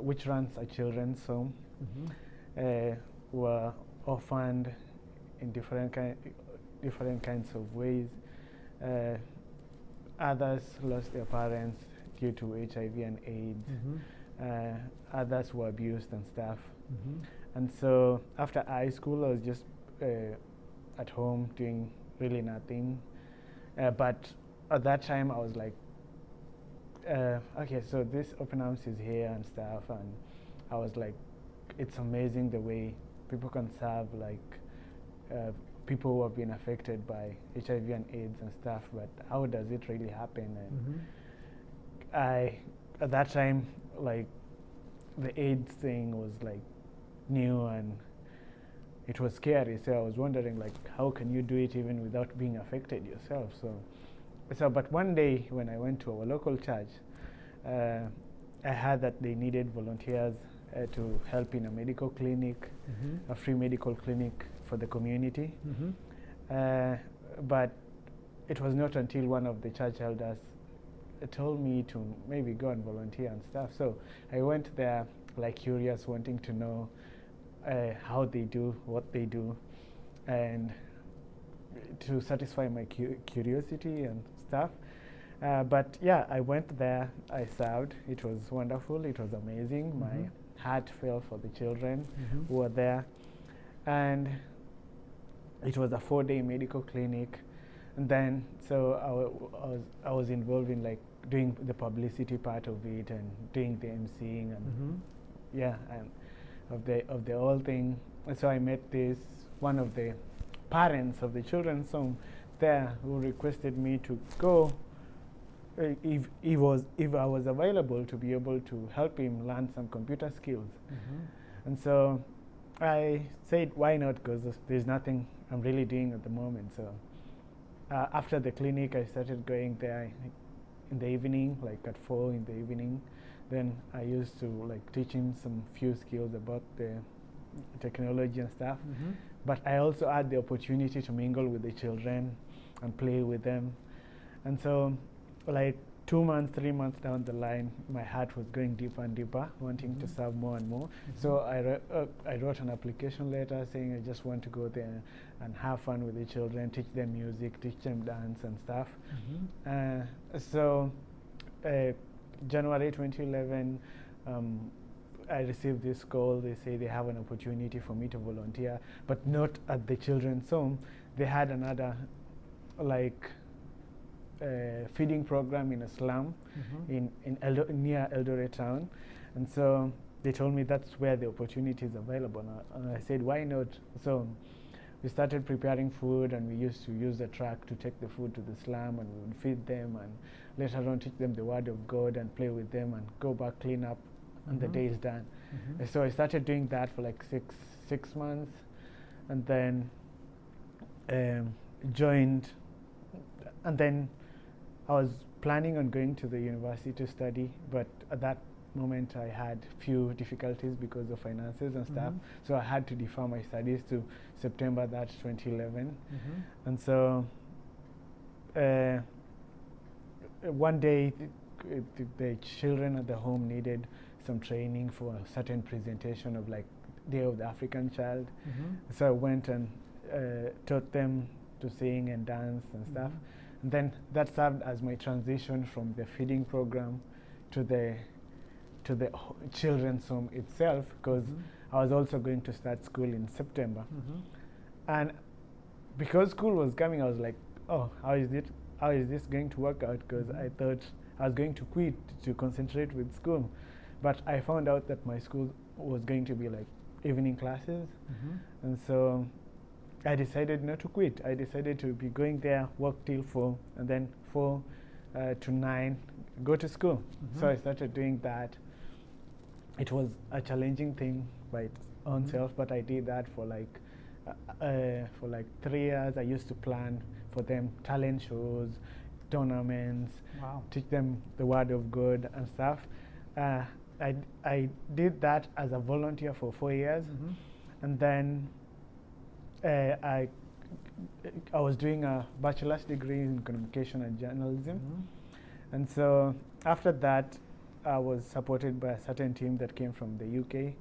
which runs a children's home Mm-hmm. who are orphaned in different kinds of ways. Others lost their parents due to HIV and AIDS. Mm-hmm. Others were abused and stuff. Mm-hmm. And so after high school, I was just at home doing really nothing. But at that time, I was like, okay, so this Open Arms is here and stuff. And I was like, it's amazing the way people can serve like people who have been affected by HIV and AIDS and stuff. But how does it really happen? And Mm-hmm. at that time, like the AIDS thing was like new and it was scary. So I was wondering, like, how can you do it even without being affected yourself? So but one day when I went to our local church, I heard that they needed volunteers to help in a medical clinic, Mm-hmm. a free medical clinic for the community. Mm-hmm. But it was not until one of the church elders told me to maybe go and volunteer and stuff. So I went there like curious, wanting to know how they do, what they do, and to satisfy my curiosity and stuff. But yeah, I went there, I served. It was wonderful, it was amazing. Mm-hmm. My heart fell for the children Mm-hmm. who were there. And it was a 4-day medical clinic. And then, so I was involved in like doing the publicity part of it and doing the emceeing and Mm-hmm. yeah, and of the whole thing. And so I met one of the parents of the children's home there who requested me to go if I was available to be able to help him learn some computer skills. Mm-hmm. And so I said, why not? Because there's nothing I'm really doing at the moment. So after the clinic, I started going there in the evening, like at 4 in the evening. Then I used to like teach him some few skills about the technology and stuff. Mm-hmm. But I also had the opportunity to mingle with the children and play with them. And so like 2 months, 3 months down the line, my heart was going deeper and deeper, wanting to serve more and more. So I wrote an application letter saying I just want to go there and have fun with the children, teach them music, teach them dance and stuff. Mm-hmm. So January 2011, I received this call. They say they have an opportunity for me to volunteer, but not at the children's home. They had another like feeding program in a slum Mm-hmm. near Eldoret town, and so they told me that's where the opportunity is available. And I said, why not? So we started preparing food, and we used to use the truck to take the food to the slum, and we would feed them, and later on teach them the word of God and play with them, and go back, clean up, and the Mhm. day is done. Mhm. And so I started doing that for like six months, and then joined, and then I was planning on going to the university to study, but at that moment I had few difficulties because of finances and stuff, Mhm. so I had to defer my studies to September 2011. Mhm. And so one day the children at the home needed some training for a certain presentation of like Day of the African Child. Mhm. So I went and taught them to sing and dance and stuff. Mhm. And then that served as my transition from the feeding program to the children's home itself, because Mhm. I was also going to start school in September. Mhm. And because school was coming, I was like, oh, how is this going to work out? Because Mhm. I thought I was going to quit to concentrate with school. But I found out that my school was going to be like evening classes. Mhm. And so I decided not to quit. I decided to be going there, work till 4, and then 4 to 9, go to school. So I started doing that. It was a challenging thing by its own self, but I did that for like 3 years. I used to plan for them talent shows, tournaments, Wow. teach them the word of God and stuff. I did that as a volunteer for 4 years, and then I was doing a bachelor's degree in communication and journalism, and so after that, I was supported by a certain team that came from the UK,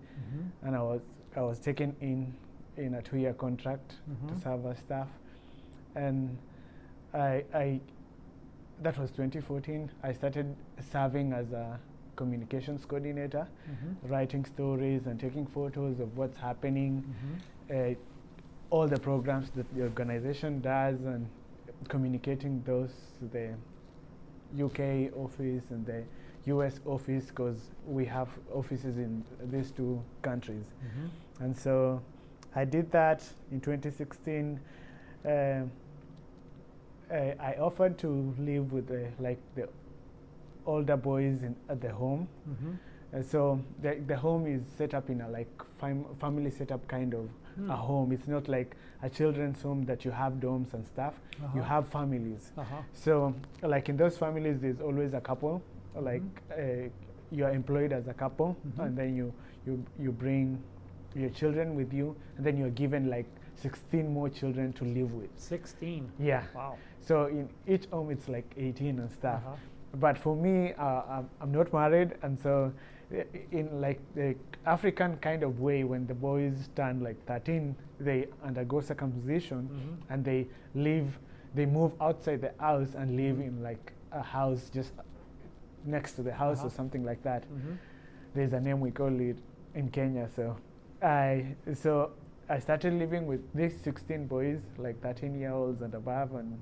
and I was taken in a 2-year contract to serve as staff, and that was 2014. I started serving as a communications coordinator, writing stories and taking photos of what's happening, all the programs that the organization does, and communicating those to the UK office and the US office, because we have offices in these 2 countries. And so I did that in 2016. I offered to live with the older boys at the home. So the home is set up in a family setup kind of a home. It's not like a children's home that you have dorms and stuff. You have families. So like in those families, there's always a couple. Like you are employed as a couple, and then you bring your children with you, and then you're given like 16 more children to live with. 16. Yeah. Wow. So in each home it's like 18 and stuff. But for me, I'm not married, and so in like the African kind of way, when the boys turn like 13, they undergo circumcision, and they move outside the house and live in like a house just next to the house or something like that. There's a name we call it in Kenya. So I started living with these 16 boys, like 13-year-olds and above, and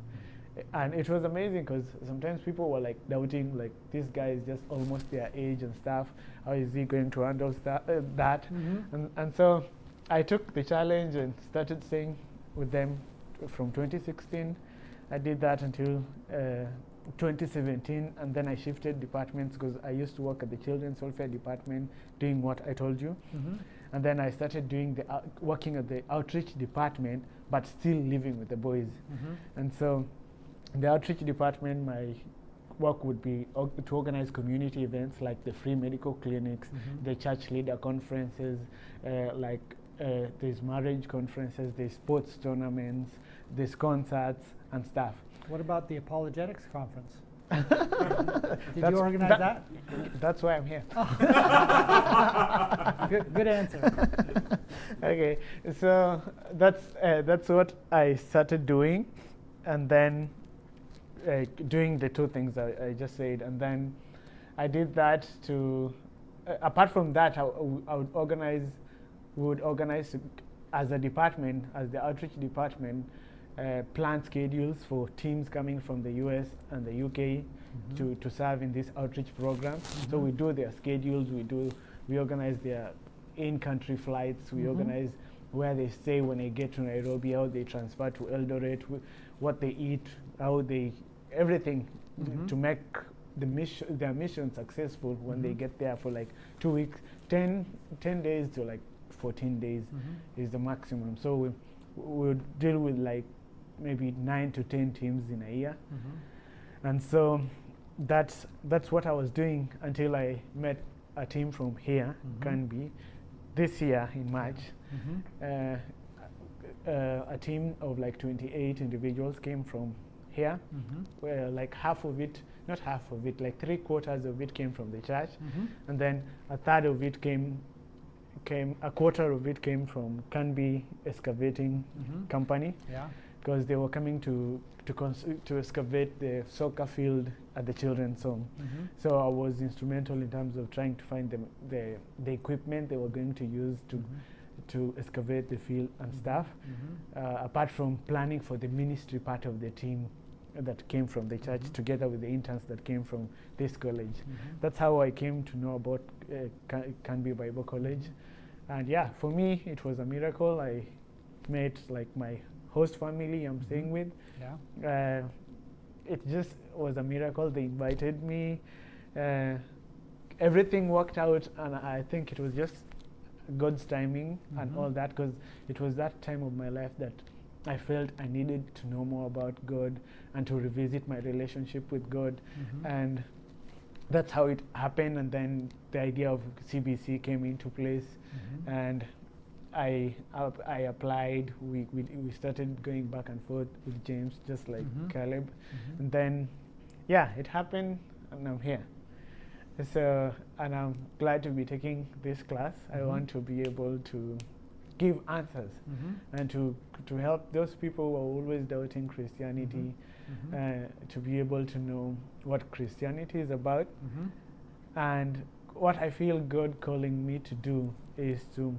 it was amazing, because sometimes people were like doubting, like, this guy is just almost their age and stuff. How is he going to handle that? And so I took the challenge and started staying with them from 2016. I did that until 2017, and then I shifted departments, because I used to work at the children's welfare department doing what I told you. And then I started doing working at the outreach department, but still living with the boys. And so in the outreach department, my work would be to organize community events like the free medical clinics, the church leader conferences, there's marriage conferences, there's sports tournaments, there's concerts and stuff. What about the Apologetics conference? Did you organize that? That's why I'm here. Good answer. Okay, so that's what I started doing, and then doing the 2 things I just said, and then I did that to. Apart from that, we would organize as a department, as the outreach department, plan schedules for teams coming from the US and the UK to serve in these outreach programs. So we do their schedules, we organize their in-country flights, we organize where they stay when they get to Nairobi, how they transfer to Eldoret, what they eat, everything to make their mission successful when they get there for like 2 weeks. 10 days to like 14 days is the maximum. So we would deal with like maybe 9 to 10 teams in a year. And so that's what I was doing until I met a team from here, Canby, this year in March. A team of like 28 individuals came from here, where like not half of it, like 3/4 of it came from the church, and then a third of it a quarter of it came from Canby excavating company, because they were coming to excavate the soccer field at the children's home. So I was instrumental in terms of trying to find the equipment they were going to use to excavate the field and stuff, apart from planning for the ministry part of the team that came from the church, together with the interns that came from this college. That's how I came to know about Canby Bible College. And yeah, for me, it was a miracle. I met like my host family I'm staying with. Yeah. It just was a miracle. They invited me. Everything worked out, and I think it was just God's timing and all that, because it was that time of my life that I felt I needed to know more about God and to revisit my relationship with God. And that's how it happened. And then the idea of CBC came into place, and I applied. We started going back and forth with James, just like Caleb. And then, yeah, it happened, and I'm here. So, and I'm glad to be taking this class. I want to be able to give answers and to help those people who are always doubting Christianity to be able to know what Christianity is about. And what I feel God calling me to do is to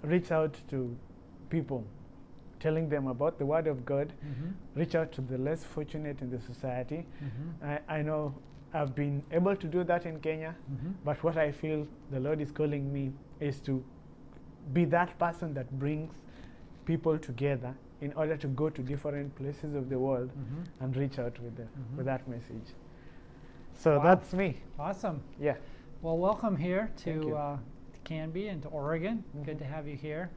reach out to people, telling them about the Word of God, reach out to the less fortunate in the society. I know I've been able to do that in Kenya, but what I feel the Lord is calling me is to be that person that brings people together in order to go to different places of the world and reach out with that message. So that's me. Awesome. Yeah. Well, welcome here Thank you. to Canby and to Oregon. Good to have you here.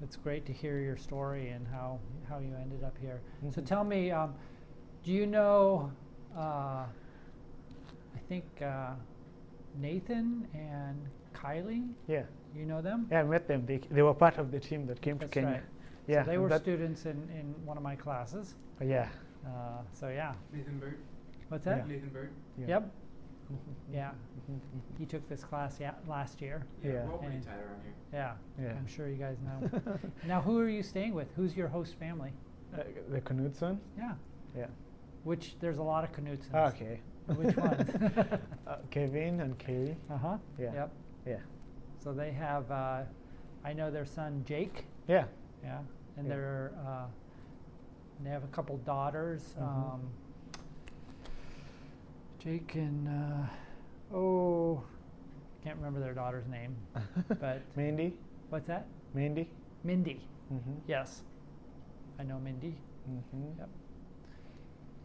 It's great to hear your story and how you ended up here. So tell me, do you know, I think Nathan and Kylie? Yeah. You know them? Yeah, I met them. They were part of the team that came That's to Kenya. right. Yeah. So they were students in one of my classes. Yeah. So yeah. Nathan Bird. What's that? Nathan Bird. Yeah. Yep. Yeah. He took this class last year. Yeah. We're all pretty And- tight around here. Yeah. Yeah. I'm sure you guys know. Now, who are you staying with? Who's your host family? The Knudsen? Yeah. Yeah. Which there's a lot of Knutsens. Okay. Which ones? Kevin and Kaylee. Uh-huh. Yeah. Yep. Yeah. So they have, I know their son Jake. Yeah. Yeah. And Yeah. they have a couple daughters. Jake and can't remember their daughter's name, but Mandy. what's that? Mandy. Mindy. Mm-hmm. Yes. I know Mindy. Mm-hmm. Yep.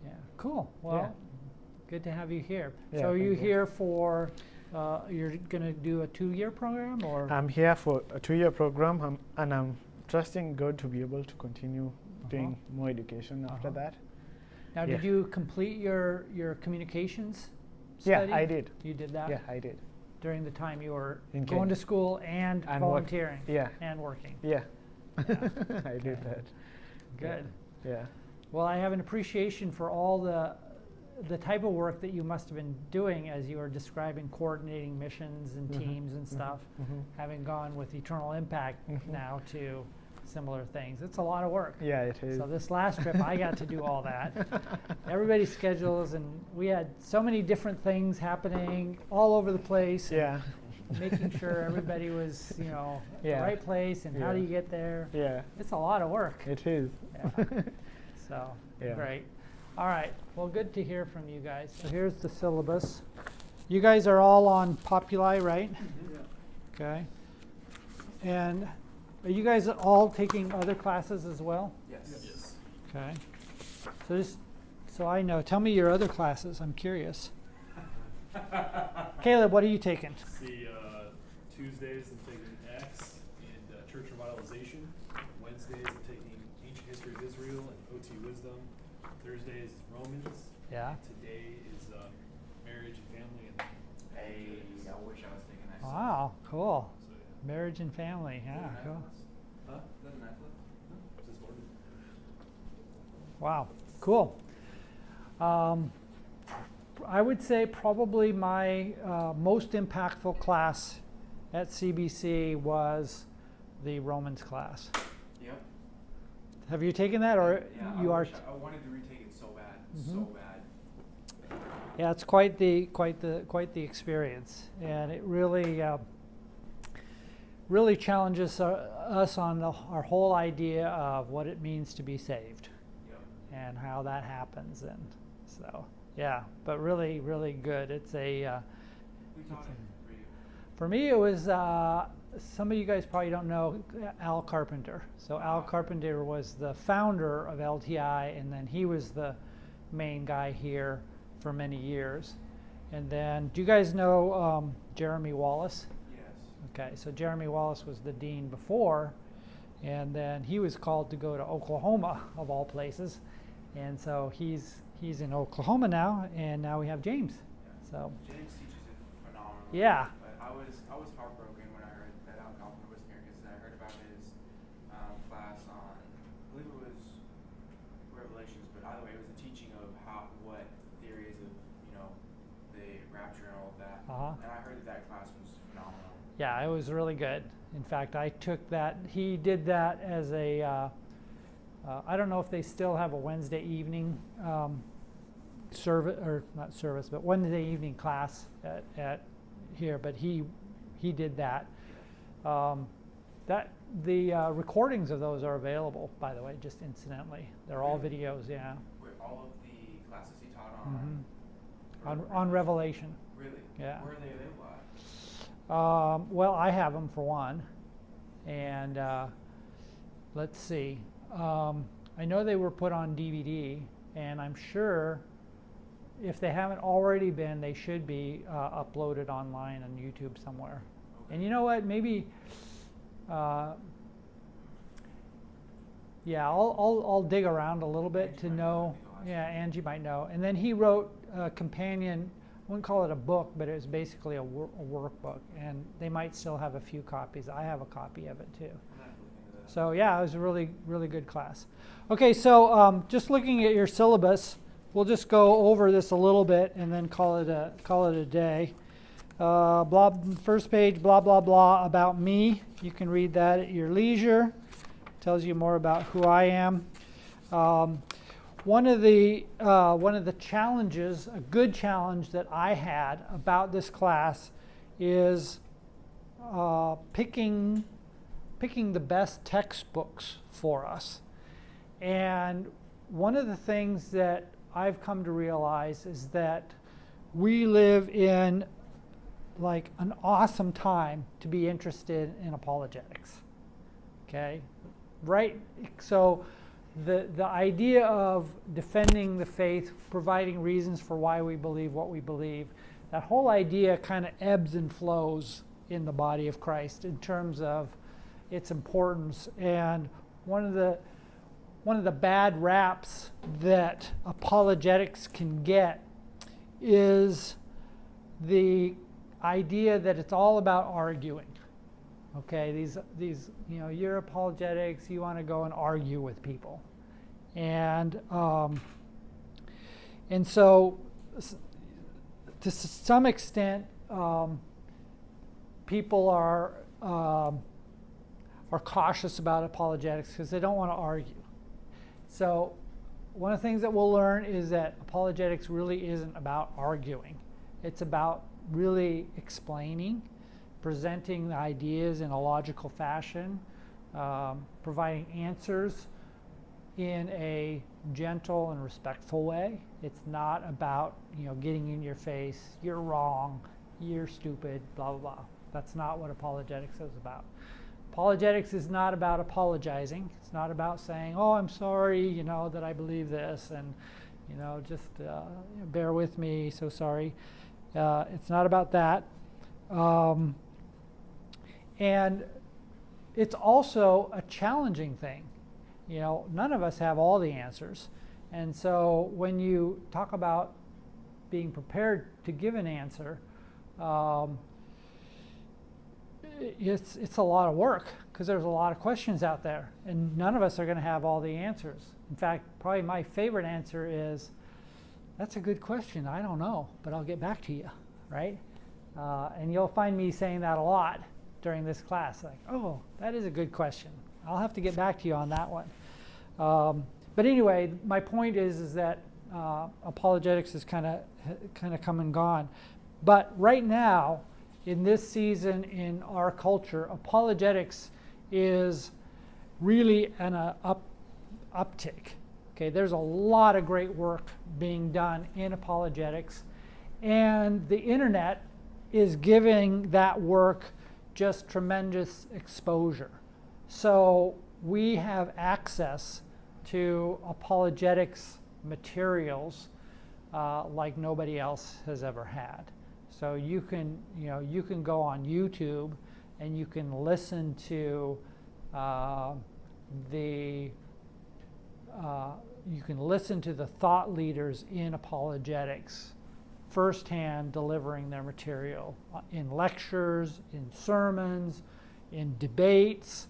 Yeah. Cool. Well, good to have you here. Yeah, So are you thank you. here for? You're going to do a 2-year program, or? I'm here for a 2-year program, and I'm trusting God to be able to continue doing more education after that. Now, did you complete your communications study? Yeah, I did. You did that? Yeah, I did. During the time you were In going Kenya. to school and And volunteering. Yeah. And working. Yeah. Yeah. I did that. Good. Yeah. Well, I have an appreciation for all the type of work that you must have been doing as you were describing coordinating missions and teams and stuff, having gone with Eternal Impact now to similar things. It's a lot of work. Yeah, it is. So this last trip, I got to do all that. Everybody's schedules, and we had so many different things happening all over the place. Yeah. Making sure everybody was, at the Yeah. right place, and how do Yeah. you get there? Yeah. It's a lot of work. It is. Yeah. So, Yeah. great. All right. Well, good to hear from you guys. So here's the syllabus. You guys are all on Populi, right? Okay. And are you guys all taking other classes as well? Yes. Okay. So I know. Tell me your other classes. I'm curious. Caleb, what are you taking? See, Tuesdays I'm taking Acts and Church Revitalization. Wednesdays I'm taking Ancient History of Israel and OT Wisdom. Thursdays is Romans. Yeah. Today is Marriage and Family. And Hey, I wish I was taking that. Wow. Cool. so, yeah. Marriage and family. Yeah. Cool. Huh? Is that a Netflix? Just ordered. Wow, cool. I would say probably my most impactful class at CBC was the Romans class. Yep. Have you taken that, or Yeah, you are? I wanted to retake it so bad, so bad. Yeah, it's quite the experience, and it really really challenges us on our whole idea of what it means to be saved. Yep. And how that happens, and so yeah, but really good. It's a Who taught it for you? for me it was some of you guys probably don't know Al Carpenter. So Al Carpenter was the founder of LTI, and then he was the main guy here for many years. And then, do you guys know Jeremy Wallace? Yes. Okay, so Jeremy Wallace was the dean before, and then he was called to go to Oklahoma, of all places. And so he's in Oklahoma now, and now we have James. Yeah. So James teaches it phenomenally. yeah. But I was heartbroken when I heard that Al Carpenter wasn't here, because I heard about his class on, I believe it was Revelations, but either way, it was a teaching of what theories of, the rapture and all of that. And I heard that class was phenomenal. Yeah, it was really good. In fact, I took that. He did that as a. I don't know if they still have a Wednesday evening service, or not service, but Wednesday evening class at here. But he did that. That the recordings of those are available, by the way, just incidentally. They're all videos. Yeah. Where all of the classes he taught on. On Revelation. Really? Yeah. Where are they available at? Well, I have them for one, and let's see. I know they were put on DVD, and I'm sure if they haven't already been, they should be uploaded online on YouTube somewhere. Okay. And you know what? Maybe, yeah, I'll dig around a little bit to know. Yeah, Angie might know. And then he wrote a companion. I wouldn't call it a book, but it was basically a workbook, and they might still have a few copies. I have a copy of it too. So yeah, it was a really, really good class. Okay, so just looking at your syllabus, we'll just go over this a little bit and then call it a day. First page, blah blah blah about me. You can read that at your leisure. Tells you more about who I am. One of the challenges, a good challenge that I had about this class, is picking the best textbooks for us. And one of the things that I've come to realize is that we live in like an awesome time to be interested in apologetics. Okay, right? So the idea of defending the faith, providing reasons for why we believe what we believe, that whole idea kind of ebbs and flows in the body of Christ in terms of its importance. And one of the bad raps that apologetics can get is the idea that it's all about arguing. Okay, these you're apologetics, you want to go and argue with people, and so to some extent people are cautious about apologetics because they don't want to argue. So one of the things that we'll learn is that apologetics really isn't about arguing. It's about really explaining, presenting the ideas in a logical fashion, providing answers in a gentle and respectful way. It's not about getting in your face, you're wrong, you're stupid, blah blah blah. That's not what apologetics is about. Apologetics is not about apologizing. It's not about saying, "Oh, I'm sorry, that I believe this, and just bear with me. So sorry." It's not about that. And it's also a challenging thing. None of us have all the answers. And so when you talk about being prepared to give an answer, it's a lot of work because there's a lot of questions out there, and none of us are going to have all the answers. In fact, probably my favorite answer is, "That's a good question. I don't know, but I'll get back to you," right? And you'll find me saying that a lot during this class, like, "Oh, that is a good question. I'll have to get back to you on that one." But anyway, my point is that apologetics is kind of come and gone. But right now, in this season in our culture, apologetics is really an uptick. Okay, there's a lot of great work being done in apologetics, and the internet is giving that work just tremendous exposure. So we have access to apologetics materials like nobody else has ever had. So you can go on YouTube and you can listen to the thought leaders in apologetics firsthand delivering their material in lectures, in sermons, in debates.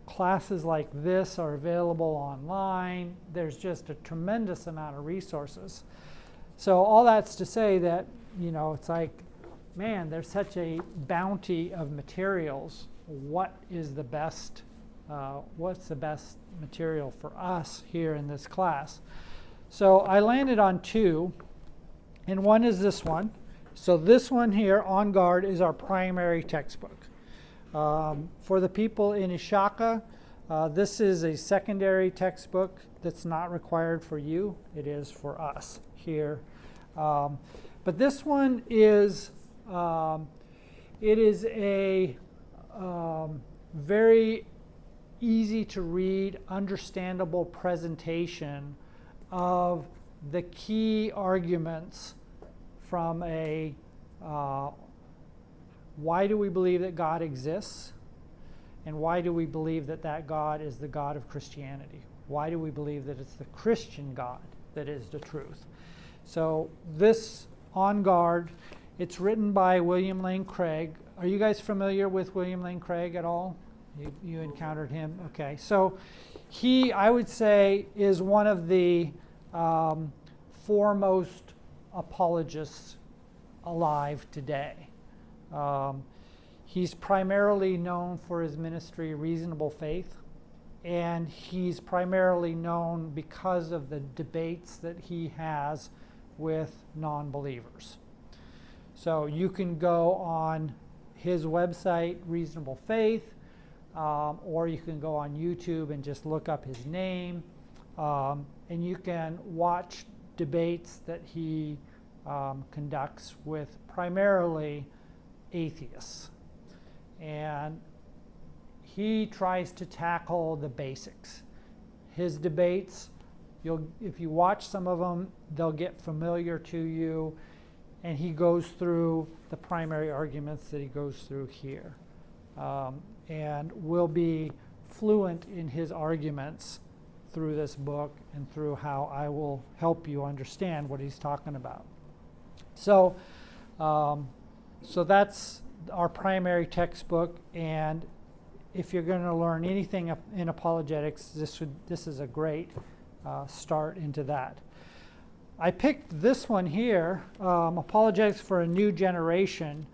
Classes like this are available online. There's just a tremendous amount of resources. So all that's to say that, it's like, man, there's such a bounty of materials. What is the best, what's the best material for us here in this class? So I landed on two, and one is this one. So this one here, On Guard, is our primary textbook. For the people in Ishaka, this is a secondary textbook that's not required for you. It is for us here. But this one is, it is a very easy to read, understandable presentation of the key arguments from a why do we believe that God exists, and why do we believe that that God is the God of Christianity? Why do we believe that it's the Christian God that is the truth? So this On Guard, it's written by William Lane Craig. Are you guys familiar with William Lane Craig at all? You encountered him? Okay. So he, I would say, is one of the foremost apologists alive today. He's primarily known for his ministry, Reasonable Faith, and he's primarily known because of the debates that he has with non-believers. So you can go on his website, Reasonable Faith, or you can go on YouTube and just look up his name, and you can watch debates that he conducts with primarily atheists. And he tries to tackle the basics. His debates, if you watch some of them, they'll get familiar to you, and he goes through the primary arguments that he goes through here, and will be fluent in his arguments through this book and through how I will help you understand what he's talking about. So that's our primary textbook, and if you're going to learn anything in apologetics, this is a great start into that. I picked this one here, Apologetics for a New Generation,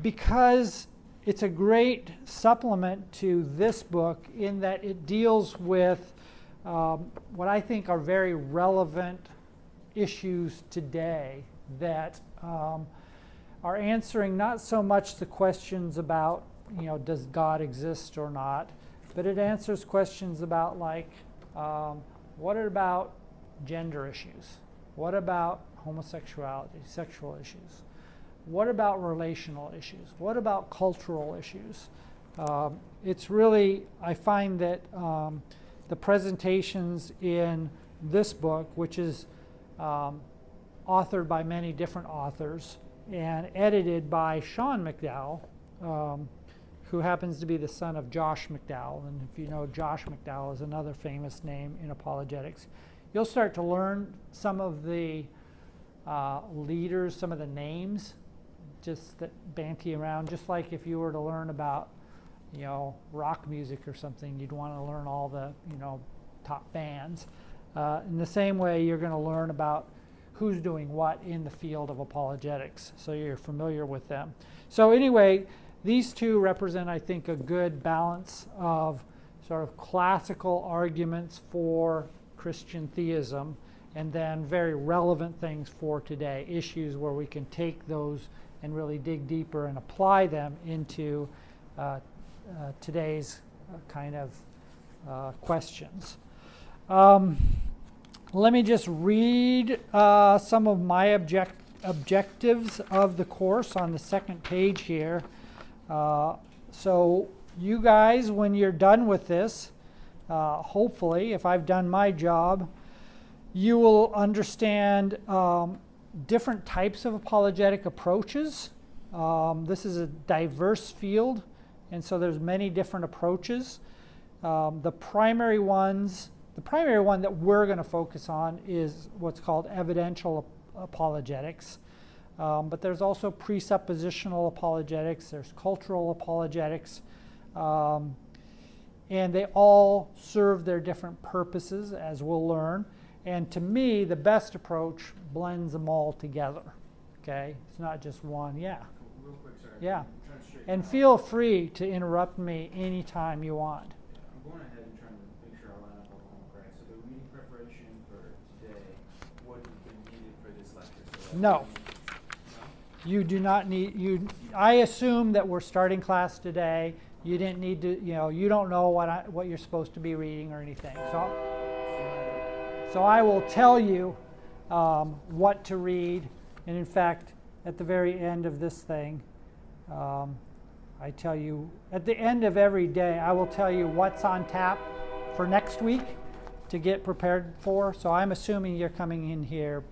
because it's a great supplement to this book in that it deals with what I think are very relevant issues today that are answering not so much the questions about, does God exist or not, but it answers questions about like, what about gender issues? What about homosexuality, sexual issues? What about relational issues? What about cultural issues? It's really, I find that the presentations in this book, which is authored by many different authors and edited by Sean McDowell, who happens to be the son of Josh McDowell. And if you know, Josh McDowell is another famous name in apologetics. You'll start to learn some of the leaders, some of the names, just that banty around. Just like if you were to learn about, rock music or something, you'd want to learn all the, top bands. In the same way, you're going to learn about who's doing what in the field of apologetics, so you're familiar with them. So anyway, these two represent, I think, a good balance of sort of classical arguments for Christian theism, and then very relevant things for today, issues where we can take those and really dig deeper and apply them into today's kind of questions. Let me just read some of my objectives of the course on the second page here. So you guys, when you're done with this, hopefully, if I've done my job, you will understand different types of apologetic approaches. This is a diverse field, and so there's many different approaches. The primary one that we're going to focus on is what's called evidential apologetics. But there's also presuppositional apologetics, there's cultural apologetics, and they all serve their different purposes, as we'll learn. And to me, the best approach blends them all together. Okay? It's not just one. Yeah. Real quick, sorry. Yeah. I'm trying to straighten And out. feel free to interrupt me anytime you want. I'm going ahead and trying to make sure I line up all the homework right. So the reading preparation for today wouldn't have been needed for this lecture. So that No. would be- You do not need, I assume that we're starting class today. You didn't need to, you don't know what you're supposed to be reading or anything. So I will tell you what to read. And in fact, at the very end of this thing, I tell you, at the end of every day, I will tell you what's on tap for next week to get prepared for. So I'm assuming you're coming in here.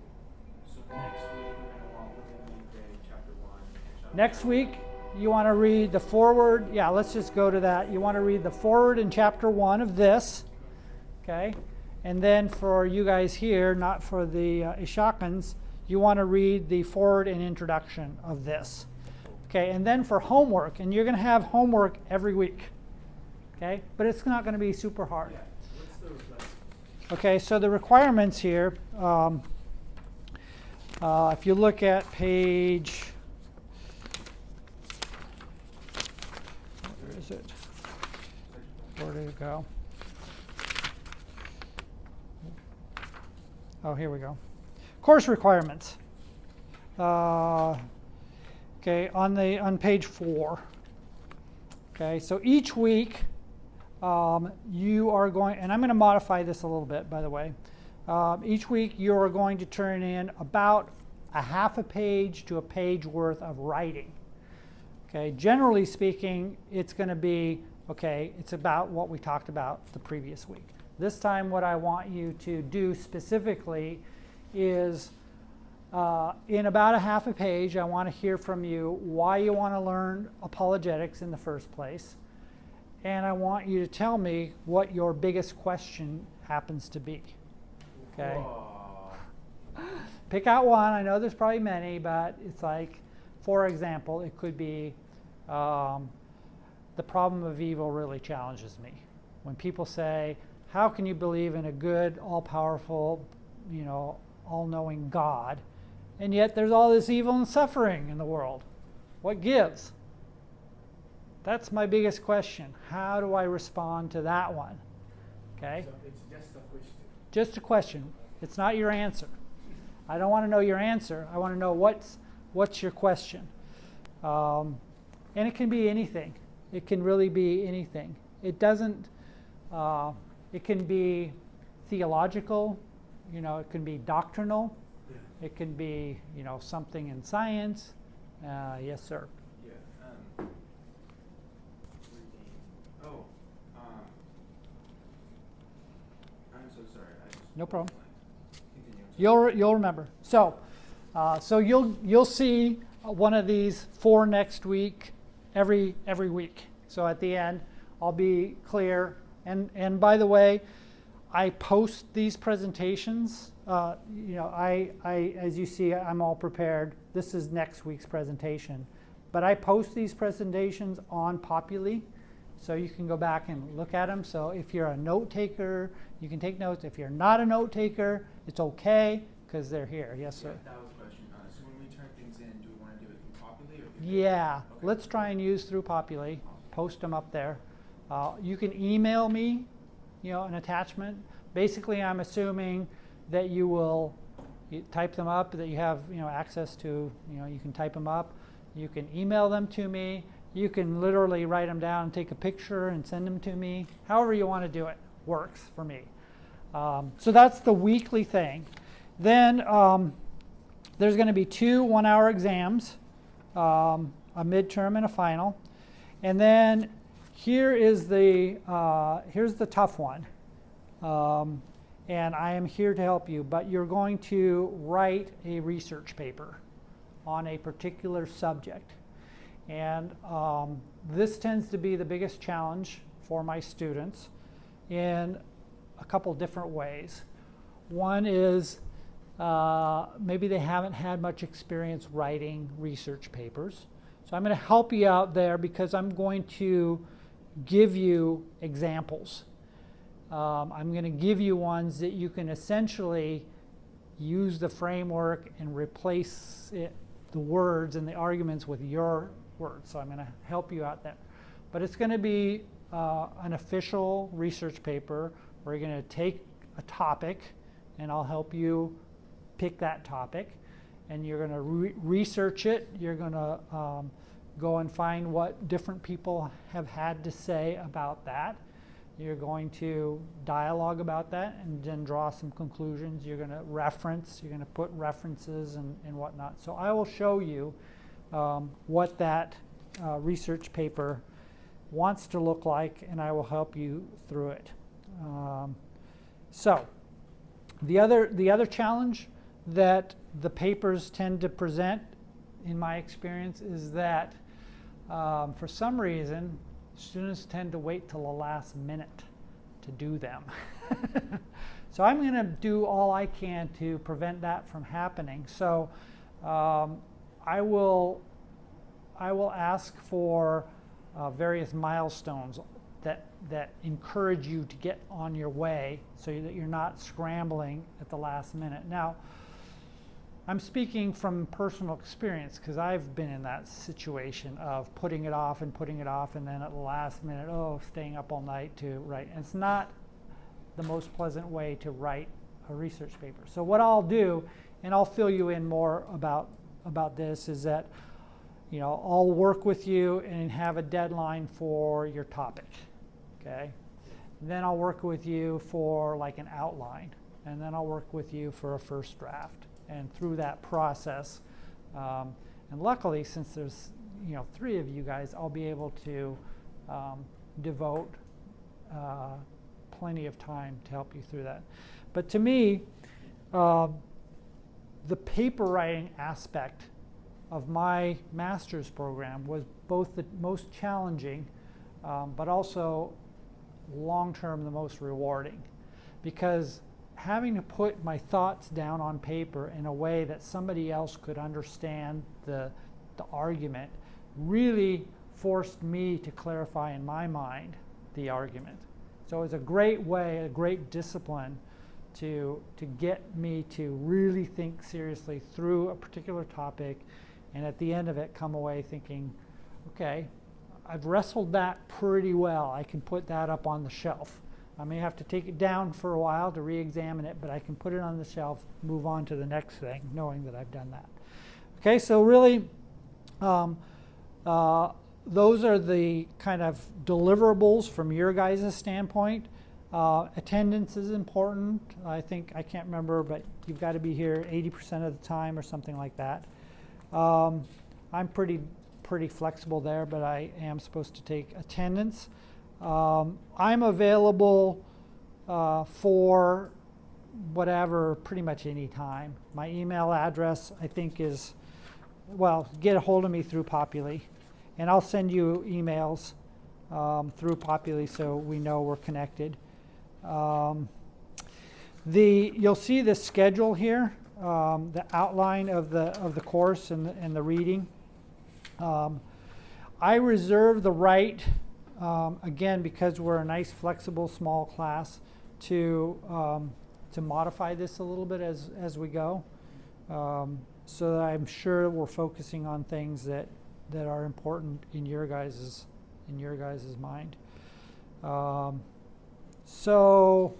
So next week we're going to want within main grade chapter 1 and chapter Next week, you want to read the foreword. Yeah, let's just go to that. You want to read the foreword in chapter 1 of this. Okay? And then for you guys here, not for the Ishakans, you want to read the foreword and introduction of this. Okay, and then for homework, and you're going to have homework every week. Okay, but it's not going to be super hard. Yeah. What's those lessons? Okay, so the requirements here, if you look at page, where is it? Where did it go? Oh, here we go. Course requirements. Okay, on page 4. Okay, so each week you are going, and I'm going to modify this a little bit, by the way. Each week you are going to turn in about a half a page to a page worth of writing. Okay, generally speaking, it's going to be, okay, it's about what we talked about the previous week. This time what I want you to do specifically is in about a half a page, I want to hear from you why you want to learn apologetics in the first place. And I want you to tell me what your biggest question happens to be. Okay? Whoa. Pick out one. I know there's probably many, but it's like, for example, it could be the problem of evil really challenges me. When people say, how can you believe in a good, all-powerful, all-knowing God, and yet there's all this evil and suffering in the world? What gives? That's my biggest question. How do I respond to that one? Okay? So it's just a question. Just a question. It's not your answer. I don't want to know your answer. I want to know what's your question. And it can be anything. It can really be anything. It doesn't, it can be theological, it can be doctrinal. Yeah. It can be, something in science. Yes, sir. Yeah. Oh. I'm so sorry. No problem. Continue. You'll remember. So you'll see one of these 4 next week, every week. So at the end, I'll be clear. And by the way, I post these presentations. I as you see, I'm all prepared. This is next week's presentation, but I post these presentations on Populi, so you can go back and look at them. So if you're a note taker, you can take notes. If you're not a note taker, it's okay because they're here. Yes, sir. Yeah, that was a question. So when we turn things in, do we want to do it through Populi or through Yeah, Okay. let's try and use through Populi. Post them up there. You can email me, an attachment. Basically, I'm assuming that you will type them up, that you have access to, you can type them up. You can email them to me. You can literally write them down and take a picture and send them to me. However you want to do it works for me. So that's the weekly thing. Then there's going to be 2 1-hour exams, a midterm and a final. And then here's the tough one. And I am here to help you, but you're going to write a research paper on a particular subject. And this tends to be the biggest challenge for my students in a couple different ways. One is maybe they haven't had much experience writing research papers. So I'm going to help you out there because I'm going to give you examples. I'm going to give you ones that you can essentially use the framework and replace the words and the arguments with your words. So I'm going to help you out there. But it's going to be an official research paper where you're going to take a topic and I'll help you pick that topic. And you're going to research it. You're going to go and find what different people have had to say about that. You're going to dialogue about that and then draw some conclusions. You're going to reference, you're going to put references and whatnot. So I will show you what that research paper wants to look like, and I will help you through it. So the other challenge that the papers tend to present, in my experience, is that for some reason, students tend to wait till the last minute to do them. So I'm going to do all I can to prevent that from happening. So I will ask for various milestones that encourage you to get on your way so that you're not scrambling at the last minute. Now, I'm speaking from personal experience because I've been in that situation of putting it off and then at the last minute, staying up all night to write. And it's not the most pleasant way to write a research paper. So what I'll do, and I'll fill you in more about this, is that I'll work with you and have a deadline for your topic, okay? And then I'll work with you for like an outline, and then I'll work with you for a first draft. And through that process, and luckily, since there's 3 of you guys, I'll be able to devote plenty of time to help you through that. But to me, the paper writing aspect of my master's program was both the most challenging, but also long-term the most rewarding, because having to put my thoughts down on paper in a way that somebody else could understand the argument really forced me to clarify in my mind the argument. So it's a great way, a great discipline to get me to really think seriously through a particular topic, and at the end of it come away thinking, okay, I've wrestled that pretty well. I can put that up on the shelf. I may have to take it down for a while to re-examine it, but I can put it on the shelf, move on to the next thing, knowing that I've done that. Okay, so really, those are the kind of deliverables from your guys' standpoint. Attendance is important. I can't remember, but you've got to be here 80% of the time or something like that. I'm pretty flexible there, but I am supposed to take attendance. I'm available for whatever, pretty much any time. My email address, I think, is, get a hold of me through Populi, and I'll send you emails through Populi so we know we're connected. You'll see the schedule here, the outline of the course and the reading. I reserve the right, again, because we're a nice, flexible, small class, to modify this a little bit as we go, so that I'm sure we're focusing on things that are important in your guys' mind. So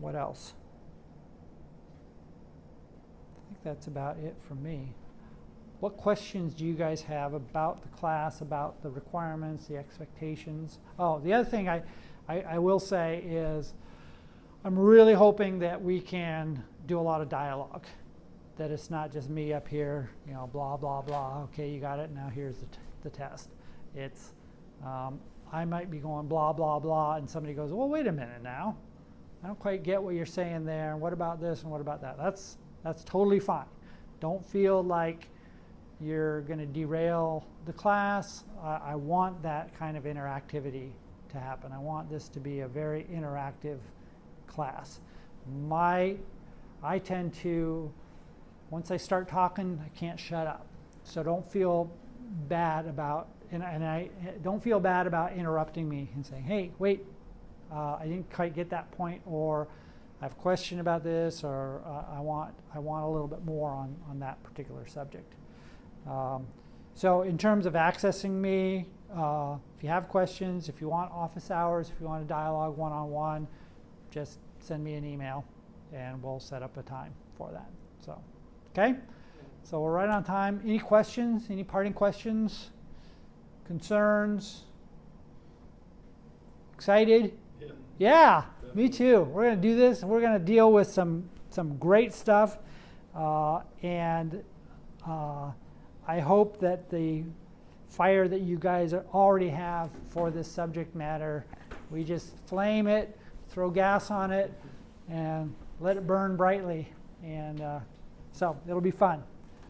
what else? I think that's about it for me. What questions do you guys have about the class, about the requirements, the expectations? Oh, the other thing I will say is I'm really hoping that we can do a lot of dialogue, that it's not just me up here, you know, blah, blah, blah. Okay, you got it. Now here's the test. It's, I might be going blah, blah, blah, and somebody goes, well, wait a minute now. I don't quite get what you're saying there. And what about this and what about that? That's totally fine. Don't feel like you're going to derail the class. I want that kind of interactivity to happen. I want this to be a very interactive class. I tend to, once I start talking, I can't shut up. So don't feel bad about, and I don't feel bad about interrupting me and saying, hey, wait, I didn't quite get that point, or I have a question about this, or I want a little bit more on that particular subject. So in terms of accessing me, if you have questions, if you want office hours, if you want a dialogue one-on-one, just send me an email and we'll set up a time for that. So, okay? So we're right on time. Any questions? Any parting questions? Concerns? Excited? Yeah, me too. We're going to do this, and we're going to deal with some great stuff. And I hope that the fire that you guys already have for this subject matter, we just flame it, throw gas on it, and let it burn brightly. And so it'll be fun.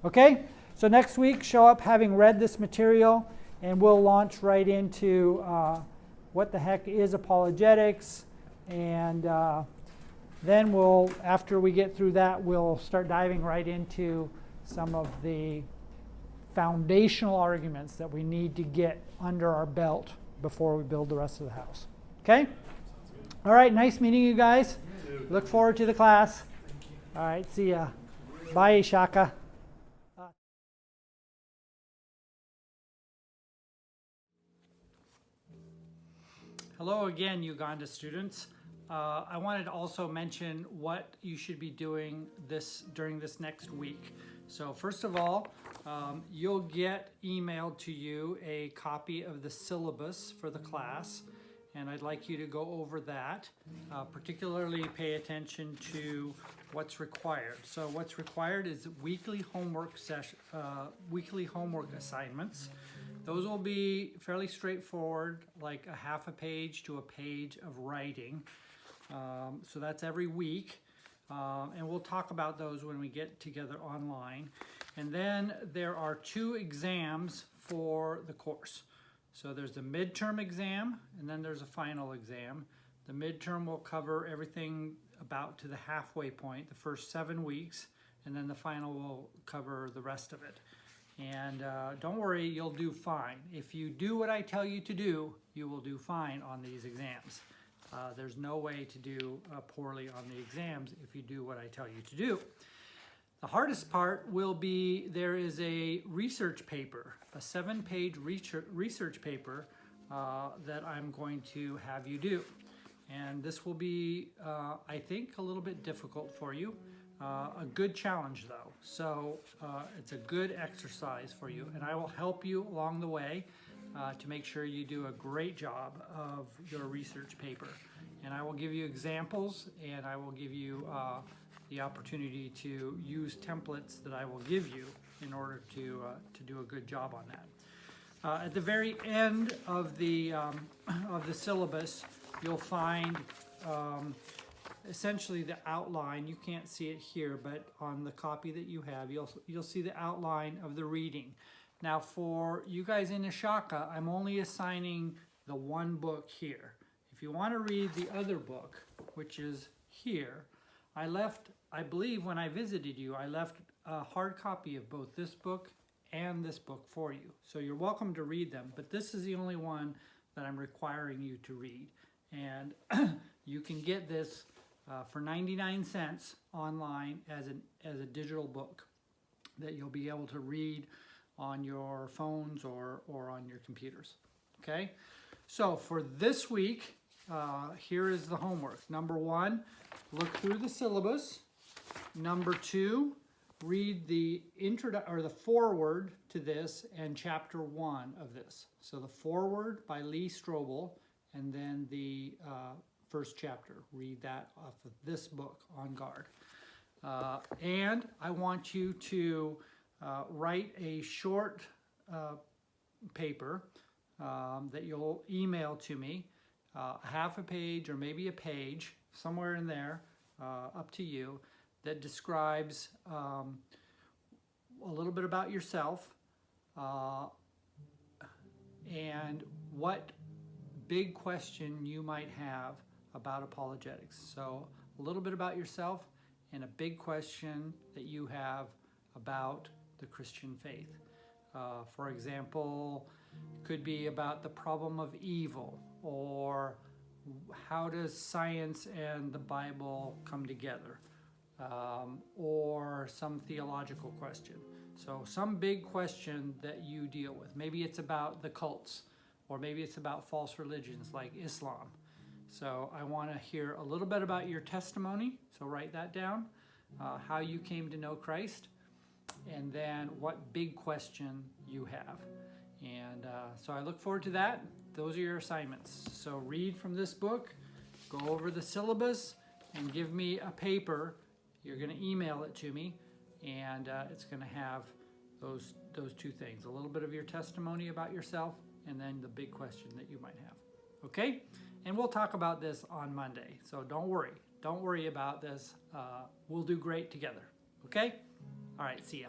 Okay? So next week, show up having read this material, and we'll launch right into what the heck is apologetics. And then we'll, after we get through that, we'll start diving right into some of the foundational arguments that we need to get under our belt before we build the rest of the house. Okay? All right, nice meeting you guys. Look forward to the class. All right, see ya. Bye, Shaka. Hello again, Uganda students. I wanted to also mention what you should be doing during this next week. So first of all, you'll get emailed to you a copy of the syllabus for the class, and I'd like you to go over that. Particularly pay attention to what's required. So what's required is weekly homework assignments. Those will be fairly straightforward, like a half a page to a page of writing. So that's every week. And we'll talk about those when we get together online. And then there are 2 exams for the course. So there's a midterm exam, and then there's a final exam. The midterm will cover everything about to the halfway point, the first 7 weeks, and then the final will cover the rest of it. And don't worry, you'll do fine. If you do what I tell you to do, you will do fine on these exams. There's no way to do poorly on the exams if you do what I tell you to do. The hardest part will be there is a research paper, a 7-page research paper that I'm going to have you do. And this will be, I think, a little bit difficult for you. A good challenge though. So it's a good exercise for you, and I will help you along the way to make sure you do a great job of your research paper. And I will give you examples, and I will give you the opportunity to use templates that I will give you in order to do a good job on that. At the very end of the syllabus, you'll find essentially the outline. You can't see it here, but on the copy that you have, you'll see the outline of the reading. Now for you guys in Ashaka, I'm only assigning the one book here. If you want to read the other book, which is here, I believe when I visited you, I left a hard copy of both this book and this book for you. So you're welcome to read them, but this is the only one that I'm requiring you to read. And you can get this for 99 cents online as a digital book that you'll be able to read on your phones or on your computers. Okay? So for this week, here is the homework. Number 1, look through the syllabus. Number 2, read the foreword to this and chapter 1 of this. So the foreword by Lee Strobel, and then the first chapter. Read that off of this book, On Guard. And I want you to write a short paper that you'll email to me, half a page or maybe a page, somewhere in there, up to you, that describes a little bit about yourself and what big question you might have about apologetics. So a little bit about yourself and a big question that you have about the Christian faith. For example, it could be about the problem of evil, or how does science and the Bible come together, or some theological question. So some big question that you deal with. Maybe it's about the cults, or maybe it's about false religions like Islam. So I want to hear a little bit about your testimony, so write that down, how you came to know Christ, and then what big question you have. And so I look forward to that. Those are your assignments. So read from this book, go over the syllabus, and give me a paper. You're going to email it to me, and it's going to have those two things, a little bit of your testimony about yourself, and then the big question that you might have. Okay? And we'll talk about this on Monday, so don't worry. Don't worry about this. We'll do great together. Okay? All right, see ya.